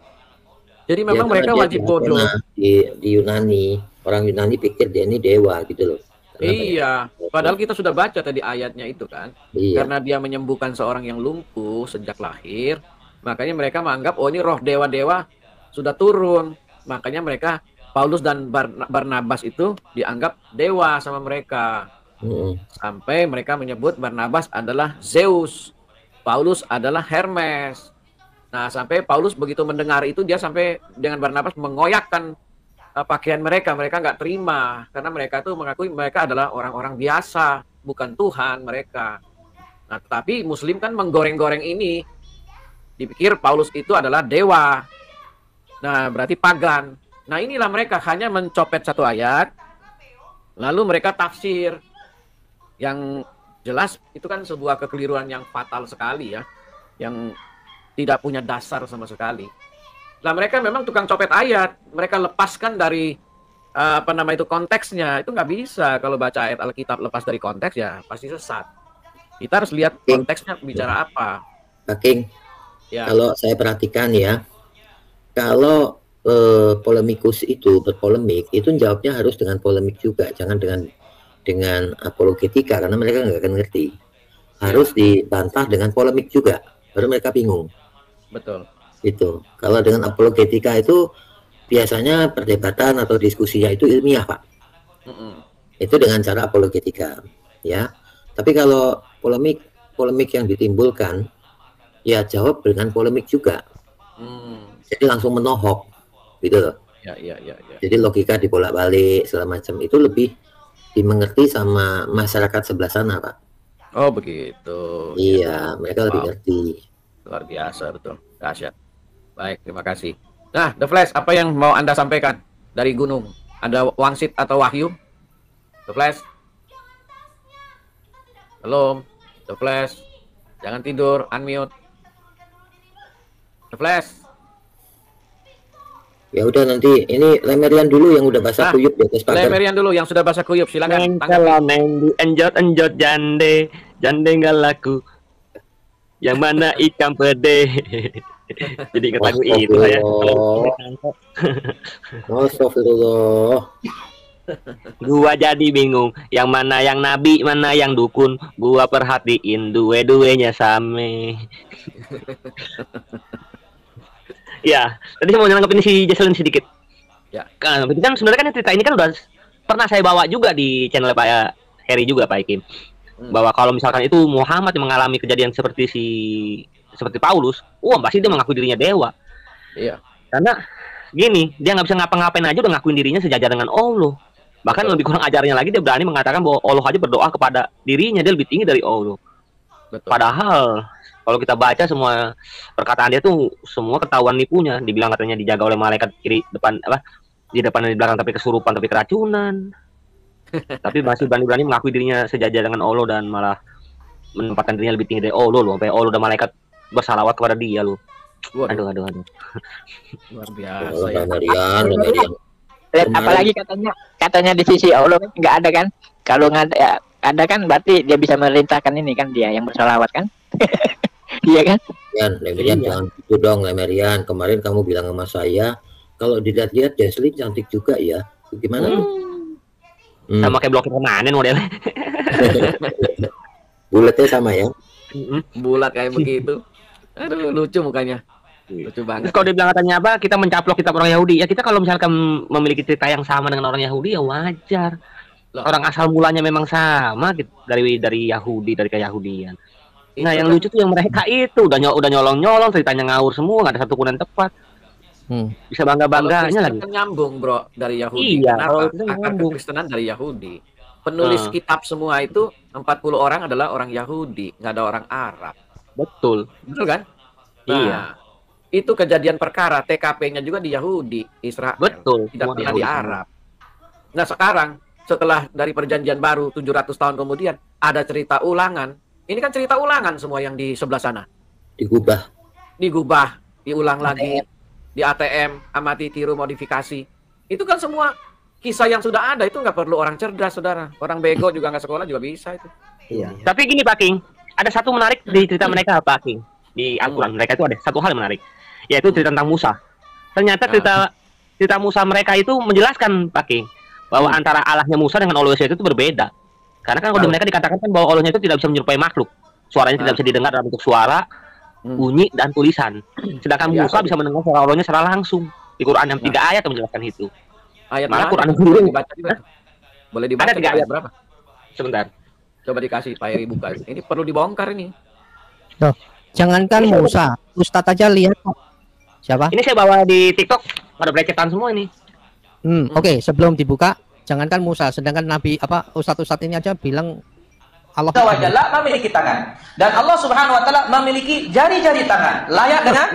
Jadi memang mereka wajib bodoh. Di Yunani, orang Yunani pikir dia ini dewa gitu loh. Iya, padahal kita sudah baca tadi ayatnya itu kan. Iya. Karena dia menyembuhkan seorang yang lumpuh sejak lahir, makanya mereka menganggap oh ini roh dewa-dewa sudah turun. Makanya mereka Paulus dan Barnabas itu dianggap dewa sama mereka. Sampai mereka menyebut Barnabas adalah Zeus, Paulus adalah Hermes. Nah, sampai Paulus begitu mendengar itu, dia sampai dengan Barnabas mengoyakkan pakaian mereka. Mereka nggak terima karena mereka tuh mengakui mereka adalah orang-orang biasa, bukan Tuhan mereka. Nah, tetapi Muslim kan menggoreng-goreng ini, dipikir Paulus itu adalah dewa. Nah, berarti pagan. Nah, inilah mereka hanya mencopet satu ayat, lalu mereka tafsir. Yang jelas itu kan sebuah kekeliruan yang fatal sekali ya, yang tidak punya dasar sama sekali. Nah, mereka memang tukang copet ayat, mereka lepaskan dari konteksnya. Itu nggak bisa kalau baca ayat Alkitab lepas dari konteks ya pasti sesat. Kita harus lihat konteksnya bicara apa. Pak King, ya. Kalau saya perhatikan ya, kalau polemikus itu berpolemik, itu jawabnya harus dengan polemik juga, jangan dengan apologetika, karena mereka nggak akan ngerti. Harus dibantah dengan polemik juga, baru mereka bingung. Betul. Itu kalau dengan apologetika itu biasanya perdebatan atau diskusinya itu ilmiah, Pak. Itu dengan cara apologetika, ya. Tapi kalau polemik yang ditimbulkan, ya jawab dengan polemik juga. Jadi langsung menohok, gitu loh. Ya. Jadi logika dibolak-balik segala macam itu lebih dimengerti sama masyarakat sebelah sana, Pak. Oh begitu. Iya, mereka lebih ngerti. Luar biasa, betul. Dahsyat. Baik, terima kasih. Nah, The Flash, apa yang mau Anda sampaikan dari gunung? Ada wangsit atau wahyu? The Flash? Belum. The Flash, jangan tidur, unmute. Flash. Ya udah nanti ini lemerian dulu yang udah basah kuyup di atas pagar. Lemerian dulu yang sudah basah kuyup, silakan. Kalau neng enjot jande nggak laku. Yang mana ikan pede. Jadi ingat lagu itu saya. Astagfirullah. Gua jadi bingung, yang mana yang nabi, mana yang dukun. Gua perhatiin dua-duanya same. Ya, tadi saya mau nanggepin si Jesselyn sedikit. Ya. Kan sebenarnya kan cerita ini kan udah pernah saya bawa juga di channel Pak Heri juga Pak Ikim. Bahwa kalau misalkan itu Muhammad yang mengalami kejadian seperti Paulus, pasti dia mengaku dirinya dewa. Iya. Karena gini, dia nggak bisa ngapa-ngapain aja udah ngakuin dirinya sejajar dengan Allah. Bahkan lebih kurang ajarnya lagi, dia berani mengatakan bahwa Allah aja berdoa kepada dirinya, dia lebih tinggi dari Allah. Betul. Padahal kalau kita baca semua perkataan dia tuh semua ketahuan nipunya. Dibilang katanya dijaga oleh malaikat kiri depan di depan dan di belakang, tapi kesurupan, tapi keracunan. Tapi masih berani mengakui dirinya sejajar dengan Allah dan malah menempatkan dirinya lebih tinggi dari Allah loh. Sampai Allah dan malaikat bersalawat kepada dia loh. Aduh. Luar biasa ya. Lemerian. Apalagi katanya di sisi Allah nggak ada kan? Kalau nggak ada kan berarti dia bisa memerintahkan ini kan, dia yang bersalawat kan? Iya kan? Lemerian jangan gitu dong Lemerian. Kemarin kamu bilang sama saya kalau dilihat-lihat Jesselyn cantik juga ya. Gimana tuh? Sama kayak blokir kemarin modelnya. Bulatnya sama ya? Bulat kayak begitu. Aduh, lucu mukanya. Lucu banget. Kalau dibilang katanya apa, kita mencaplok kitab orang Yahudi. Ya kita kalau misalkan memiliki cerita yang sama dengan orang Yahudi ya wajar. Orang asal mulanya memang sama gitu, dari Yahudi, dari keyahudian. Nah, yang lucu tuh yang mereka itu udah nyolong-nyolong, ceritanya ngawur semua, nggak ada satu pun yang tepat. Bisa bangga-bangganya lagi. Kan nyambung, Bro, dari Yahudi. Iya, kenapa? Akar kekristenan dari Yahudi. Penulis kitab semua itu 40 orang adalah orang Yahudi, nggak ada orang Arab. Betul kan? Nah, iya. Itu kejadian perkara, TKP-nya juga di Yahudi, Israel. Betul. Tidak pernah di Arab. Nah, sekarang setelah dari perjanjian baru 700 tahun kemudian ada cerita ulangan. Ini kan cerita ulangan semua yang di sebelah sana. Digubah, diulang lagi, di ATM, amati, tiru, modifikasi. Itu kan semua kisah yang sudah ada, itu nggak perlu orang cerdas, saudara. Orang bego juga nggak sekolah juga bisa itu. Iya. Tapi gini Pak King, ada satu menarik di cerita mereka Pak King. Di Al-Quran mereka itu ada satu hal yang menarik, yaitu cerita tentang Musa. Ternyata cerita Musa mereka itu menjelaskan Pak King bahwa antara Allahnya Musa dengan Allah itu berbeda. Karena kan kalau mereka dikatakan kan bahwa Allahnya itu tidak bisa menyerupai makhluk. Suaranya tidak bisa didengar dalam bentuk suara, bunyi, dan tulisan. Sedangkan Musa bisa mendengar suara Allahnya secara langsung. Di Quran yang 3 ayat yang menjelaskan itu. Ayat mana mana? Quran sendiri Dibaca juga. Boleh dibaca. Ada 3 ayat berapa? Sebentar. Coba dikasih Pak Heri buka. Ini perlu dibongkar ini. Loh, jangankan Musa, Ustadz aja lihat. Siapa? Ini saya bawa di TikTok, pada pelecehan semua ini. Oke, sebelum dibuka, jangankan Musa, sedangkan Nabi Ustadz ini aja bilang Allah memiliki tangan dan Allah Subhanahu wa taala memiliki jari-jari tangan layak dengan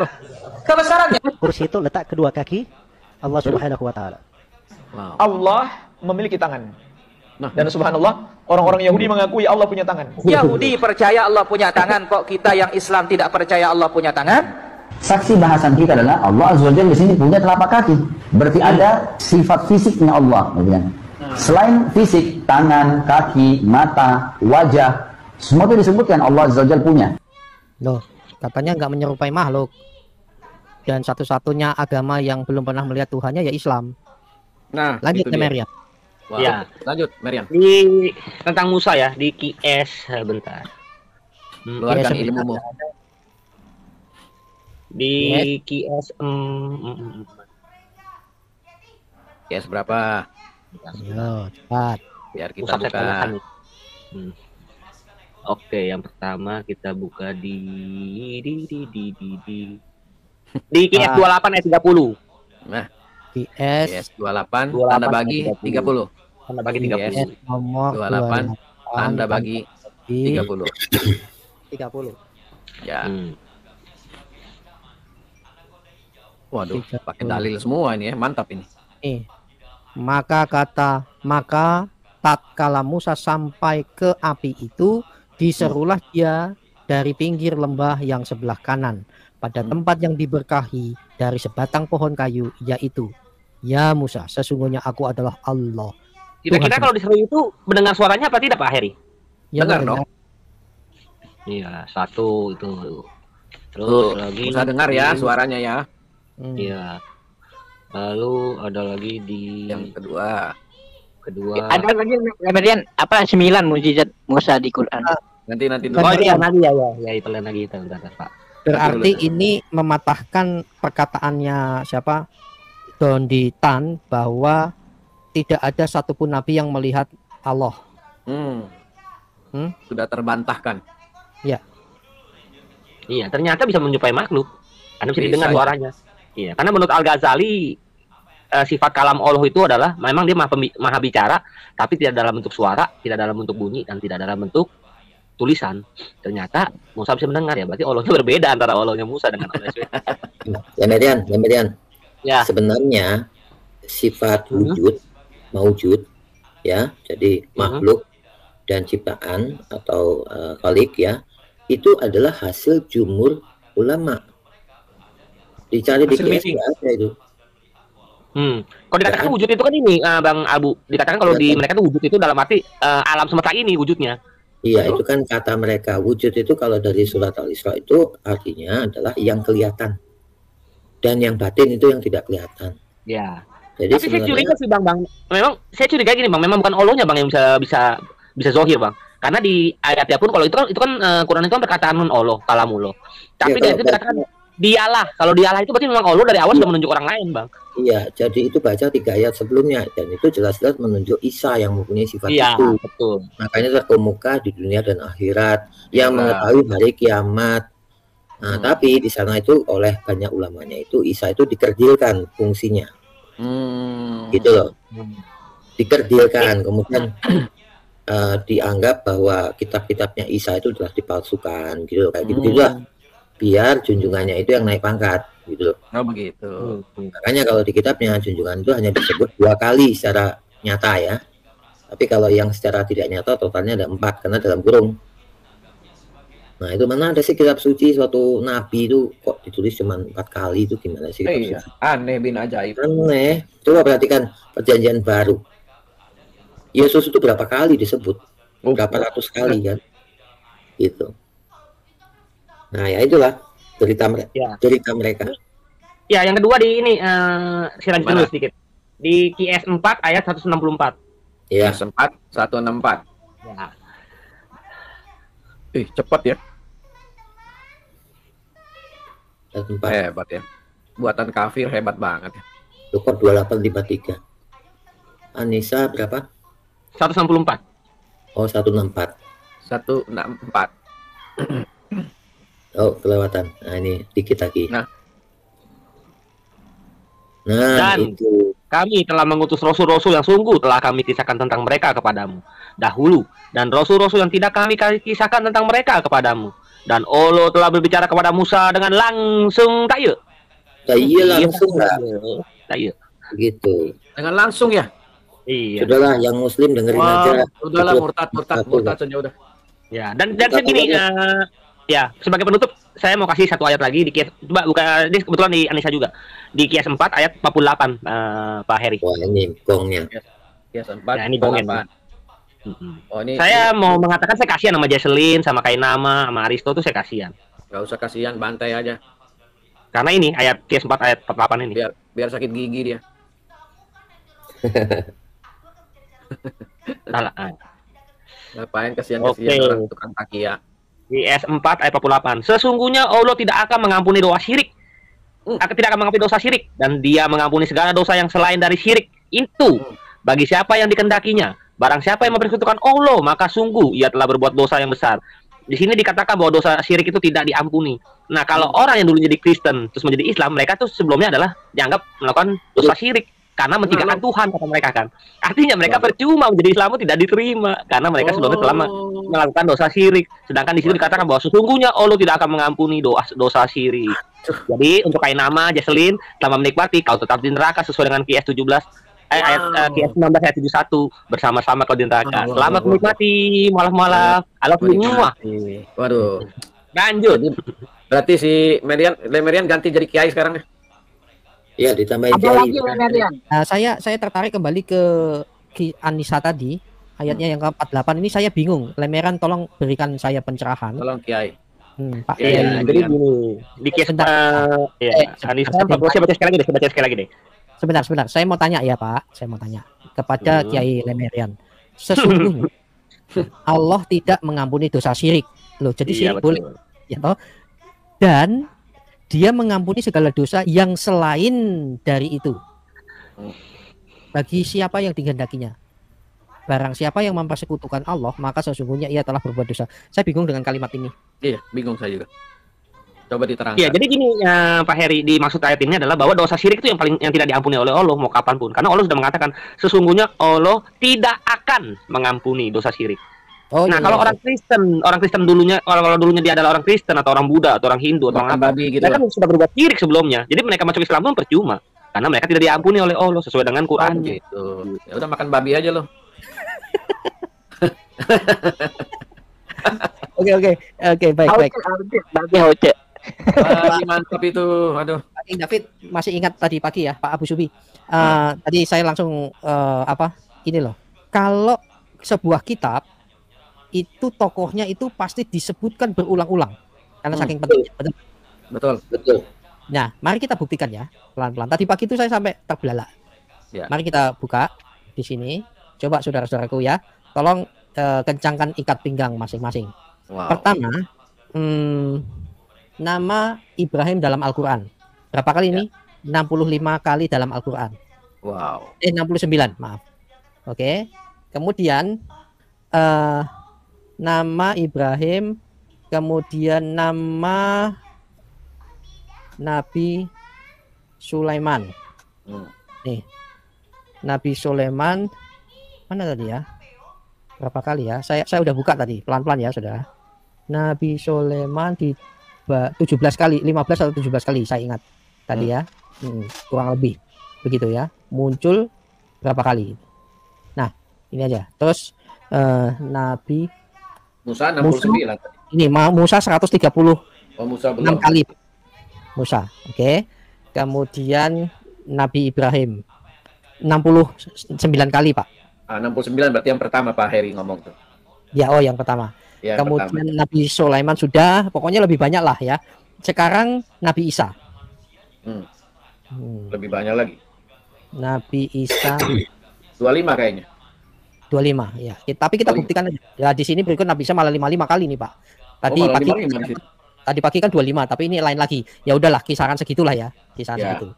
kebesarannya. Kursi itu letak kedua kaki Allah Subhanahu wa taala. Allah memiliki tangan. Dan subhanallah, orang-orang Yahudi mengakui Allah punya tangan. Yahudi percaya Allah punya tangan, kok kita yang Islam tidak percaya Allah punya tangan? Saksi bahasan kita adalah Allah Azza wa Jalla di sini punya telapak kaki. Berarti ada sifat fisiknya Allah, gitu kan. Selain fisik, tangan, kaki, mata, wajah, semua itu disebutkan Allah Azza wa Jalla punya. Loh, katanya nggak menyerupai makhluk. Dan satu-satunya agama yang belum pernah melihat Tuhannya ya Islam. Nah, lanjut ya Meriam. Wow. Ya, lanjut Meriam. Di tentang Musa ya, di QS bentar. Luarkan ilmumu. Di QS QS berapa? Ayo, cepat. Biar kita buka. Oke, yang pertama kita buka di QS 28 ayat 30. Nah, QS 28 tanda bagi 30. Tanda bagi 30. Nomor 28 tanda bagi 30. 30. Ya. Waduh, pakai dalil semua ini ya, mantap ini. Maka tatkala Musa sampai ke api itu, diserulah dia dari pinggir lembah yang sebelah kanan. pada tempat yang diberkahi dari sebatang pohon kayu, yaitu, ya Musa, sesungguhnya aku adalah Allah. Kira-kira kalau disuruh itu mendengar suaranya apa tidak Pak Heri? Ya, dengar dong. Iya, satu itu. Terus Tuh, lagi bisa dengar ya suaranya ya. Iya. Lalu ada lagi di yang kedua. Ada lagi kemudian apa 9 mukjizat Musa di Quran. Nanti dulu. Oh iya lagi ya itu lagi itu bentar, Pak. Berarti ini mematahkan perkataannya siapa? Dondi Tan bahwa tidak ada satupun nabi yang melihat Allah. Sudah terbantahkan. Ya. Iya, ternyata bisa menjumpai makhluk. Karena bisa didengar Bisa, ya. suaranya. Iya, karena menurut Al-Ghazali sifat kalam Allah itu adalah memang dia maha bicara, tapi tidak dalam bentuk suara, tidak dalam bentuk bunyi, dan tidak dalam bentuk tulisan. Ternyata Musa bisa mendengar ya, berarti Allahnya berbeda antara Allahnya Musa dengan Allah. Lemerian. Ya. Sebenarnya sifat wujud ya, jadi makhluk dan ciptaan atau khalik ya, itu adalah hasil jumhur ulama. Dicari di kias ada itu. Kalau dikatakan wujud itu kan ini Bang Abu, dikatakan kalau di mereka itu wujud itu dalam arti alam semesta ini wujudnya. Iya, itu kan kata mereka. Wujud itu kalau dari surat Al-Isra itu artinya adalah yang kelihatan. Dan yang batin itu yang tidak kelihatan. Ya. Jadi tapi saya curiga sih Bang. Memang saya curiga gini Bang, memang bukan Allahnya Bang yang bisa zohir Bang. Karena di ayatnya pun kalau itu kan Quran itu kan perkataan Allah, kalamullah. Tapi dia itu dikatakan dialah. Kalau dialah itu berarti memang Allah dari awal sudah menunjuk orang lain Bang. Iya, jadi itu baca 3 ayat sebelumnya dan itu jelas-jelas menunjuk Isa yang mempunyai sifat itu. Betul. Makanya terkemuka di dunia dan akhirat yang mengetahui hari kiamat. Nah, tapi di sana itu oleh banyak ulamanya itu Isa itu dikerdilkan fungsinya. Gitu loh. Dikerdilkan, kemudian dianggap bahwa kitab-kitabnya Isa itu telah dipalsukan gitu loh, kayak gitu lah. Biar junjungannya itu yang naik pangkat gitu loh. Oh begitu. Makanya kalau di kitabnya junjungan itu hanya disebut 2 kali secara nyata ya. Tapi kalau yang secara tidak nyata totalnya ada 4 karena dalam kurung. Nah itu mana ada sih kitab suci suatu nabi itu kok ditulis cuma 4 kali, itu gimana sih kitab suci? Aneh bin ajaib. Aneh. Coba perhatikan perjanjian baru. Yesus itu berapa kali disebut? Berapa ratus kali kan? Gitu. Nah ya itulah cerita mereka. Ya yang kedua di ini silakan dulu sedikit. Di QS 4 ayat 164. Ya. QS 4 164. Ya. Cepat ya. Hebat ya. Buatan kafir hebat banget ya. Tukar 2853. Anissa berapa? 164. Oh 164. 164. Oh kelewatan. Nah ini dikit lagi. Nah dan itu. Kami telah mengutus rasul-rasul yang sungguh telah kami kisahkan tentang mereka kepadamu dahulu, dan rasul-rasul yang tidak kami kisahkan tentang mereka kepadamu. Dan Allah telah berbicara kepada Musa dengan langsung tayo. Langsung lah. Tayo. Gitu. Dengan langsung ya. Iya. Sudahlah yang muslim dengerin aja. Udahlah murtad saja udah. Ya, dan segini ya, sebagai penutup saya mau kasih satu ayat lagi di Kias, coba buka ini kebetulan di Anissa juga. Di Kias 4 ayat 48 Pak Heri. Wah, ini gongnya. Kias 4. Nah, ini gongnya. Oh, ini saya mau mengatakan saya kasihan sama Jesselyn, sama Kainama, sama Aristo tuh saya kasihan. Gak usah kasihan, bantai aja. Karena ini ayat Kias 4 ayat 48 ini. Biar sakit gigi dia. Salah. Ngapain kasihan-kasihan orang tukang takia. Di S4 ayat 48. Sesungguhnya Allah tidak akan mengampuni dosa syirik. Tidak akan mengampuni dosa syirik, dan Dia mengampuni segala dosa yang selain dari syirik itu bagi siapa yang dikendakinya. Barang siapa yang mempersekutukan Allah, maka sungguh ia telah berbuat dosa yang besar. Di sini dikatakan bahwa dosa syirik itu tidak diampuni. Nah, kalau orang yang dulu jadi Kristen terus menjadi Islam, mereka tuh sebelumnya adalah dianggap melakukan dosa syirik karena mentinggalkan Tuhan, kata mereka kan. Artinya mereka percuma menjadi Islam tidak diterima karena mereka sebelumnya telah melakukan dosa syirik. Sedangkan di situ dikatakan bahwa sesungguhnya Allah tidak akan mengampuni dosa syirik. Jadi untuk Kainama, Jesselyn, selama menikmati kau tetap di neraka sesuai dengan QS 17 ayat QS 19 ayat 71 bersama-sama kau di neraka. Selamat menikmati malam-malam. I love you semua. Waduh. Lanjut. Berarti si Lemerian ganti jadi kiai sekarang ya? Iya, ditambahin Apalagi kiai. Lemerian. Nah, saya tertarik kembali ke Ki Anissa tadi, ayatnya yang ke-48 ini saya bingung. Lemeran tolong berikan saya pencerahan. Tolong kiai. Pak Ya, Kiai. jadi gini, di kisah Anissa, saya baca sekali lagi deh, baca sekali lagi deh. Sebentar. Saya mau tanya ya, Pak. Saya mau tanya kepada Kiai Lemerian. Sesungguhnya Allah tidak mengampuni dosa syirik. Loh, jadi Iya, syirik betul. boleh. Ya toh? Dan Dia mengampuni segala dosa yang selain dari itu. Bagi siapa yang dikehendakinya. Barang siapa yang mempersekutukan Allah, maka sesungguhnya ia telah berbuat dosa. Saya bingung dengan kalimat ini. Iya, bingung saya juga. Coba diterangkan. Iya, jadi gini Pak Heri, di maksud ayat ini adalah bahwa dosa syirik itu yang tidak diampuni oleh Allah mau kapanpun. Karena Allah sudah mengatakan sesungguhnya Allah tidak akan mengampuni dosa syirik. Nah, kalau orang Kristen dulunya, kalau dulunya dia adalah orang Kristen atau orang Buddha atau orang Hindu atau orang apa, gitu mereka sudah berbuat syirik sebelumnya. Jadi mereka masuk Islam pun percuma karena mereka tidak diampuni oleh Allah sesuai dengan Quran. Gitu. Ya udah makan babi aja loh. Oke, baik. Babi hoce. Mantap itu. Aduh. Pak David masih ingat tadi pagi ya, Pak Abu Subi. Tadi saya langsung ini loh. Kalau sebuah kitab itu tokohnya itu pasti disebutkan berulang-ulang karena saking pentingnya. Betul. Nah, mari kita buktikan ya pelan-pelan. Tadi pagi itu saya sampai terbelalak. Ya. Mari kita buka di sini. Coba saudara-saudaraku ya, tolong kencangkan ikat pinggang masing-masing. Wow. Pertama, nama Ibrahim dalam Al-Quran berapa kali ini? 65 kali dalam Al-Quran. Wow. 69, maaf. Oke. Kemudian nama Ibrahim, kemudian nama Nabi Sulaiman. Nih, Nabi Sulaiman mana tadi ya? Berapa kali ya? Saya udah buka tadi, pelan-pelan ya, saudara. Nabi Sulaiman di 17 kali, 15 atau 17 kali saya ingat tadi ya. Kurang lebih begitu ya. Muncul berapa kali? Nah, ini aja. Terus Nabi Musa 69 tadi. Ini Musa 130. Oh, Musa 6 kali. Musa, oke. Kemudian Nabi Ibrahim 69 kali, Pak. 69 berarti yang pertama Pak Heri ngomong tuh. Ya, yang pertama. Ya, Kemudian Nabi Sulaiman sudah, pokoknya lebih banyak lah ya. Sekarang Nabi Isa. Lebih banyak lagi. Nabi Isa 25 kayaknya. 25 ya. Tapi kita buktikan aja. Ya di sini berikut Nabi Isa malah 55 kali nih, Pak. Tadi pagi kan 25, tapi ini lain lagi. Ya udahlah, kisaran segitulah ya, segitu.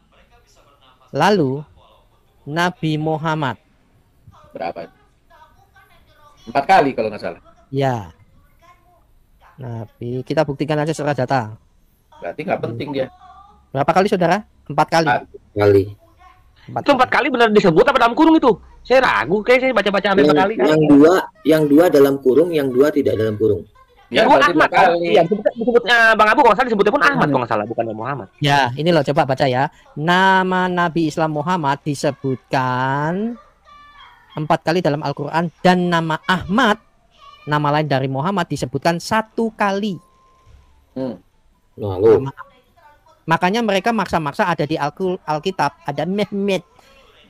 Lalu Nabi Muhammad berapa? 4 kali kalau nggak salah. Ya. Nabi, kita buktikan aja secara data. Berarti nggak penting dia. Berapa kali, saudara? 4 kali. 4 kali. Itu 4 kali benar disebut apa dalam kurung itu? Saya ragu, kayak saya baca-baca hampir 4 kali. Yang dua dalam kurung, yang 2 tidak dalam kurung. Ya, Ahmad kan? Iya, disebutnya Bang Abu kalau salah disebutnya pun Ahmad kalau nggak salah, bukan Muhammad. Ya, ini loh, coba baca ya. Nama Nabi Islam Muhammad disebutkan 4 kali dalam Al-Quran, dan nama Ahmad, nama lain dari Muhammad, disebutkan 1 kali. Makanya mereka maksa-maksa ada di Alkitab, ada Mehmet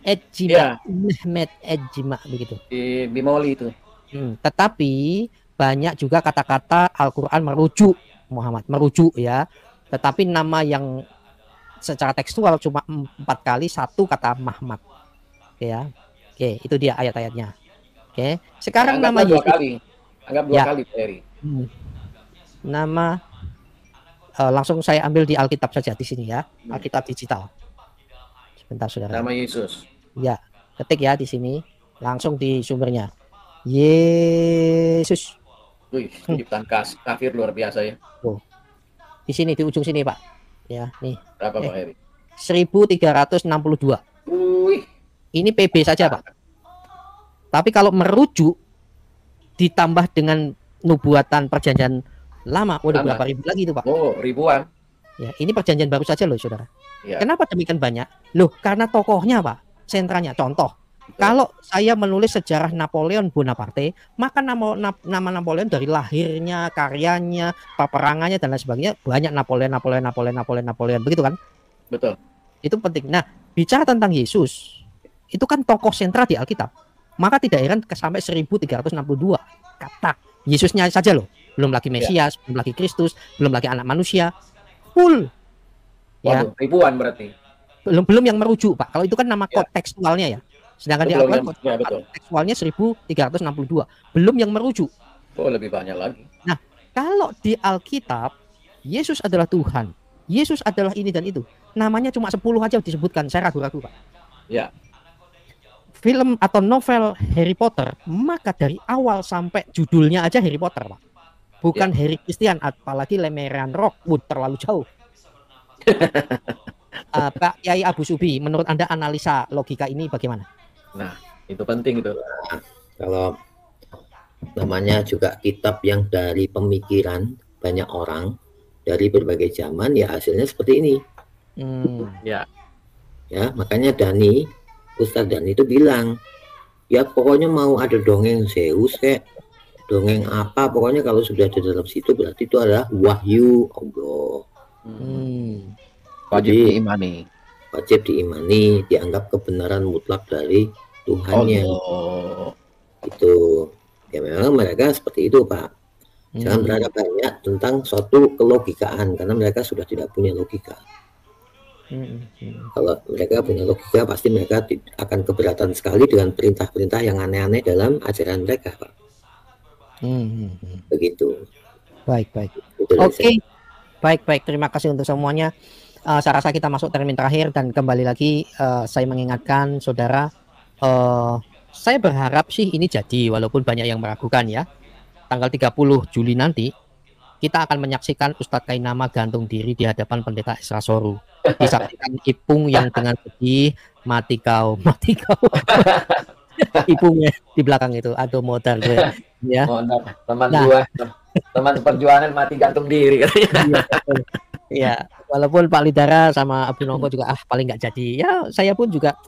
Ejima, Mehmet Ejima begitu. Di Bimoli itu. Tetapi banyak juga kata-kata Al-Quran merujuk Muhammad, merujuk ya. Tetapi nama yang secara tekstual cuma 4 kali, 1 kata Muhammad. Ya. Oke, itu dia ayat-ayatnya. Oke, sekarang nama Yesus 2 kali. Anggap 2 kali, Ferry. Nama langsung saya ambil di Alkitab saja di sini ya, Alkitab digital. Sebentar, saudara. Nama Yesus. Ya, ketik ya di sini, langsung di sumbernya. Yesus. Wih, ciptaan kafir luar biasa ya. Di sini di ujung sini, Pak. Ya, nih. Berapa, Pak Heri? 1362. Wih. Ini PB saja, Pak. Tapi kalau merujuk ditambah dengan nubuatan perjanjian lama, udah berapa ribu lagi itu, Pak? Oh, ribuan. Ya, ini perjanjian baru saja loh, saudara. Ya. Kenapa demikian banyak? Loh, karena tokohnya, Pak. Sentranya, contoh. Kalau saya menulis sejarah Napoleon Bonaparte, maka nama Napoleon dari lahirnya, karyanya, peperangannya dan lain sebagainya banyak Napoleon, begitu kan? Betul. Itu penting. Nah, bicara tentang Yesus, itu kan tokoh sentral di Alkitab. Maka tidak heran sampai 1362 kata Yesusnya saja loh. Belum lagi Mesias, belum lagi Kristus, belum lagi anak manusia. Full. Ya. Ribuan berarti. Belum yang merujuk, Pak. Kalau itu kan nama kontekstualnya ya. Sedangkan di Alkitab tekstualnya 1362, belum yang merujuk. Oh, lebih banyak lagi. Nah, kalau di Alkitab Yesus adalah Tuhan, Yesus adalah ini dan itu. Namanya cuma 10 aja disebutkan, saya ragu-ragu, Pak. Ya. Film atau novel Harry Potter, maka dari awal sampai judulnya aja Harry Potter, Pak. Bukan Harry Christian, apalagi Lemerian Rockwood, terlalu jauh. Pak Yai Abu Subi, menurut Anda analisa logika ini bagaimana? Nah, itu penting itu. Nah, kalau namanya juga kitab yang dari pemikiran banyak orang dari berbagai zaman, ya hasilnya seperti ini. Ya. Ya, makanya Ustadz Dani itu bilang, ya pokoknya mau ada dongeng Zeus kayak dongeng apa, pokoknya kalau sudah ada dalam situ berarti itu adalah wahyu Allah. Wajib diimani. Wajib diimani, dianggap kebenaran mutlak dari Tuhannya. Itu ya memang mereka seperti itu, Pak. Jangan berharap banyak tentang suatu kelogikaan karena mereka sudah tidak punya logika. Kalau mereka punya logika pasti mereka akan keberatan sekali dengan perintah-perintah yang aneh-aneh dalam ajaran mereka, Pak. Begitu. Baik. Oke. Baik. Terima kasih untuk semuanya. Saya rasa kita masuk termin terakhir dan kembali lagi saya mengingatkan saudara, saya berharap sih ini jadi walaupun banyak yang meragukan ya. Tanggal 30 Juli nanti kita akan menyaksikan Ustadz Kainama gantung diri di hadapan Pendeta Esra Soru. Disaksikan Ipung yang dengan sedih mati kau. Ipungnya di belakang itu, aduh modal gue ya. Teman gua, teman perjuangan mati gantung diri katanya. Ya, walaupun Pak Lidara sama Abu Nongko juga paling nggak jadi. Ya, saya pun juga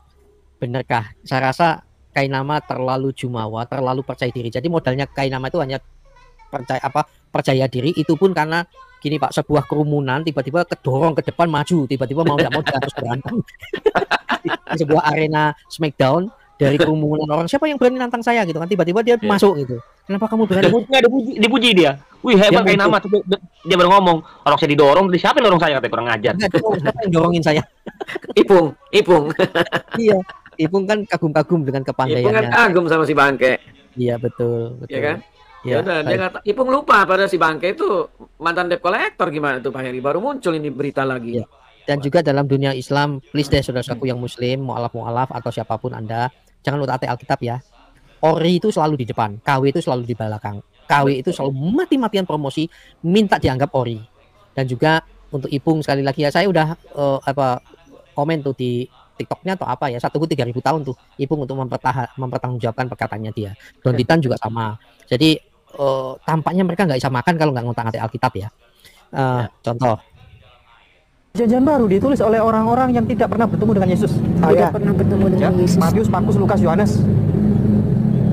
benarkah? Saya rasa Kainama terlalu jumawa, terlalu percaya diri. Jadi modalnya Kainama itu hanya percaya diri, itu pun karena gini Pak, sebuah kerumunan tiba-tiba kedorong ke depan maju, tiba-tiba mau nggak mau dia harus berantem. Di sebuah arena Smackdown dari kerumunan orang, siapa yang berani nantang saya gitu kan, tiba-tiba dia masuk gitu. Kenapa kamu berani? Dipuji dia. Wih, hebat kayak nama. Dia baru ngomong, orang saya didorong, siapa yang dorong saya, katanya kurang ajar. Siapa yang dorongin saya? Ipung. Iya, Ipung kan kagum-kagum dengan kepandaiannya. Ipung kan kagum sama si Bangke. Iya, betul. Iya kan? Ya, udah, dia kata, Ipung lupa pada si Bangke itu mantan debt collector, gimana tuh Pak Heri, baru muncul ini berita lagi. Ya. Dan juga dalam dunia Islam, please deh saudara-saudaraku yang muslim, mu'alaf atau siapapun Anda, jangan lupa Alkitab ya. Ori itu selalu di depan, KW itu selalu di belakang. KW itu selalu mati-matian promosi, minta dianggap ori. Dan juga untuk Ipung sekali lagi ya, saya udah komen tuh di TikToknya atau apa ya, 3.000 tahun tuh Ipung untuk mempertanggungjawabkan perkataannya dia. Don Titan juga sama. Jadi tampaknya mereka nggak bisa makan kalau nggak ngotak-ngatik Alkitab ya. Contoh. Perjanjian baru ditulis oleh orang-orang yang tidak pernah bertemu dengan Yesus. Tidak pernah bertemu dengan Yesus. Matius, Markus, Lukas, Yohanes.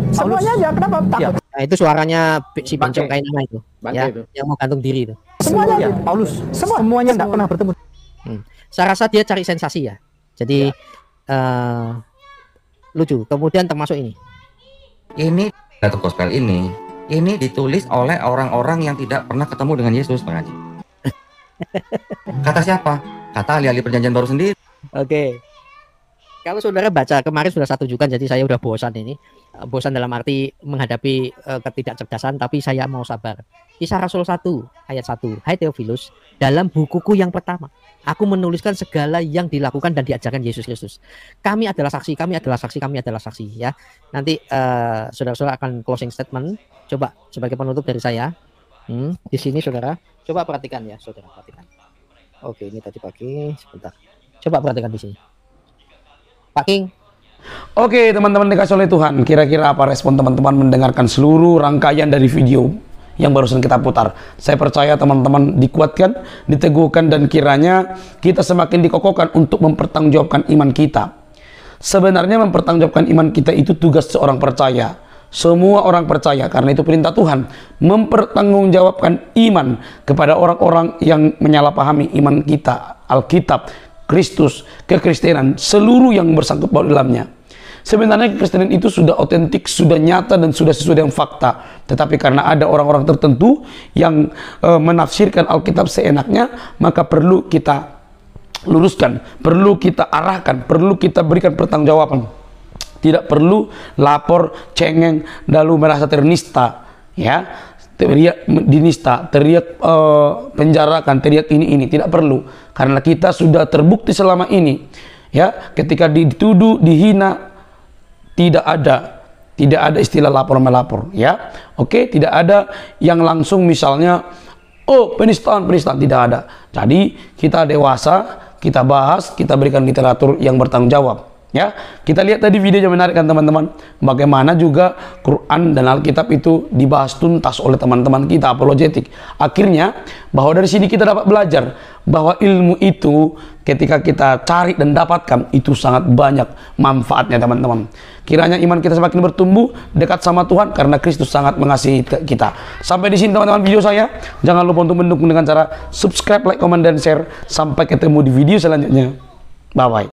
Semuanya aja, kenapa takut? Nah, itu suaranya si Bencong Kainama itu, ya, itu, yang mau gantung diri itu. Semuanya, Paulus, semuanya tidak pernah bertemu. Saya rasa dia cari sensasi ya. Jadi lucu. Kemudian termasuk ini. Ini Datu Gospel ini ditulis oleh orang-orang yang tidak pernah ketemu dengan Yesus, Bang Haji. Kata siapa? Kata ahli-ahli perjanjian baru sendiri. Oke. Kalau saudara baca kemarin sudah saya tunjukkan, jadi saya udah bosan ini. Bosan dalam arti menghadapi ketidakcerdasan, tapi saya mau sabar. Kisah Rasul 1 ayat 1. Hai Theophilus, dalam bukuku yang pertama, aku menuliskan segala yang dilakukan dan diajarkan Yesus Kristus. Kami adalah saksi, kami adalah saksi ya. Nanti saudara-saudara akan closing statement. Coba sebagai penutup dari saya. Di sini saudara, coba perhatikan ya, saudara perhatikan. Oke, ini tadi pagi, sebentar. Coba perhatikan di sini. Pak King. Oke teman-teman dikasih oleh Tuhan, kira-kira apa respon teman-teman mendengarkan seluruh rangkaian dari video yang barusan kita putar? Saya percaya teman-teman dikuatkan, diteguhkan, dan kiranya kita semakin dikokohkan untuk mempertanggungjawabkan iman kita. Sebenarnya mempertanggungjawabkan iman kita itu tugas seorang percaya. Semua orang percaya, karena itu perintah Tuhan, mempertanggungjawabkan iman kepada orang-orang yang menyalahpahami iman kita, Alkitab, Kristus, kekristenan, seluruh yang bersangkut paut dalamnya. Sebenarnya kekristenan itu sudah otentik, sudah nyata, dan sudah sesuai dengan fakta. Tetapi karena ada orang-orang tertentu yang menafsirkan Alkitab seenaknya, maka perlu kita luruskan, perlu kita arahkan, perlu kita berikan pertanggungjawaban. Tidak perlu lapor, cengeng, lalu merasa ternista, ya, teriak dinista, teriak penjarakan, teriak ini, tidak perlu, karena kita sudah terbukti selama ini, ya, ketika dituduh, dihina, tidak ada istilah lapor melapor, ya, oke, tidak ada yang langsung misalnya, oh penistaan, tidak ada. Jadi kita dewasa, kita bahas, kita berikan literatur yang bertanggung jawab. Ya, kita lihat tadi videonya menarik kan teman-teman, bagaimana juga Quran dan Alkitab itu dibahas tuntas oleh teman-teman kita apologetik. Akhirnya bahwa dari sini kita dapat belajar bahwa ilmu itu ketika kita cari dan dapatkan itu sangat banyak manfaatnya teman-teman. Kiranya iman kita semakin bertumbuh dekat sama Tuhan karena Kristus sangat mengasihi kita. Sampai di sini teman-teman video saya. Jangan lupa untuk mendukung dengan cara subscribe, like, comment, dan share. Sampai ketemu di video selanjutnya. Bye bye.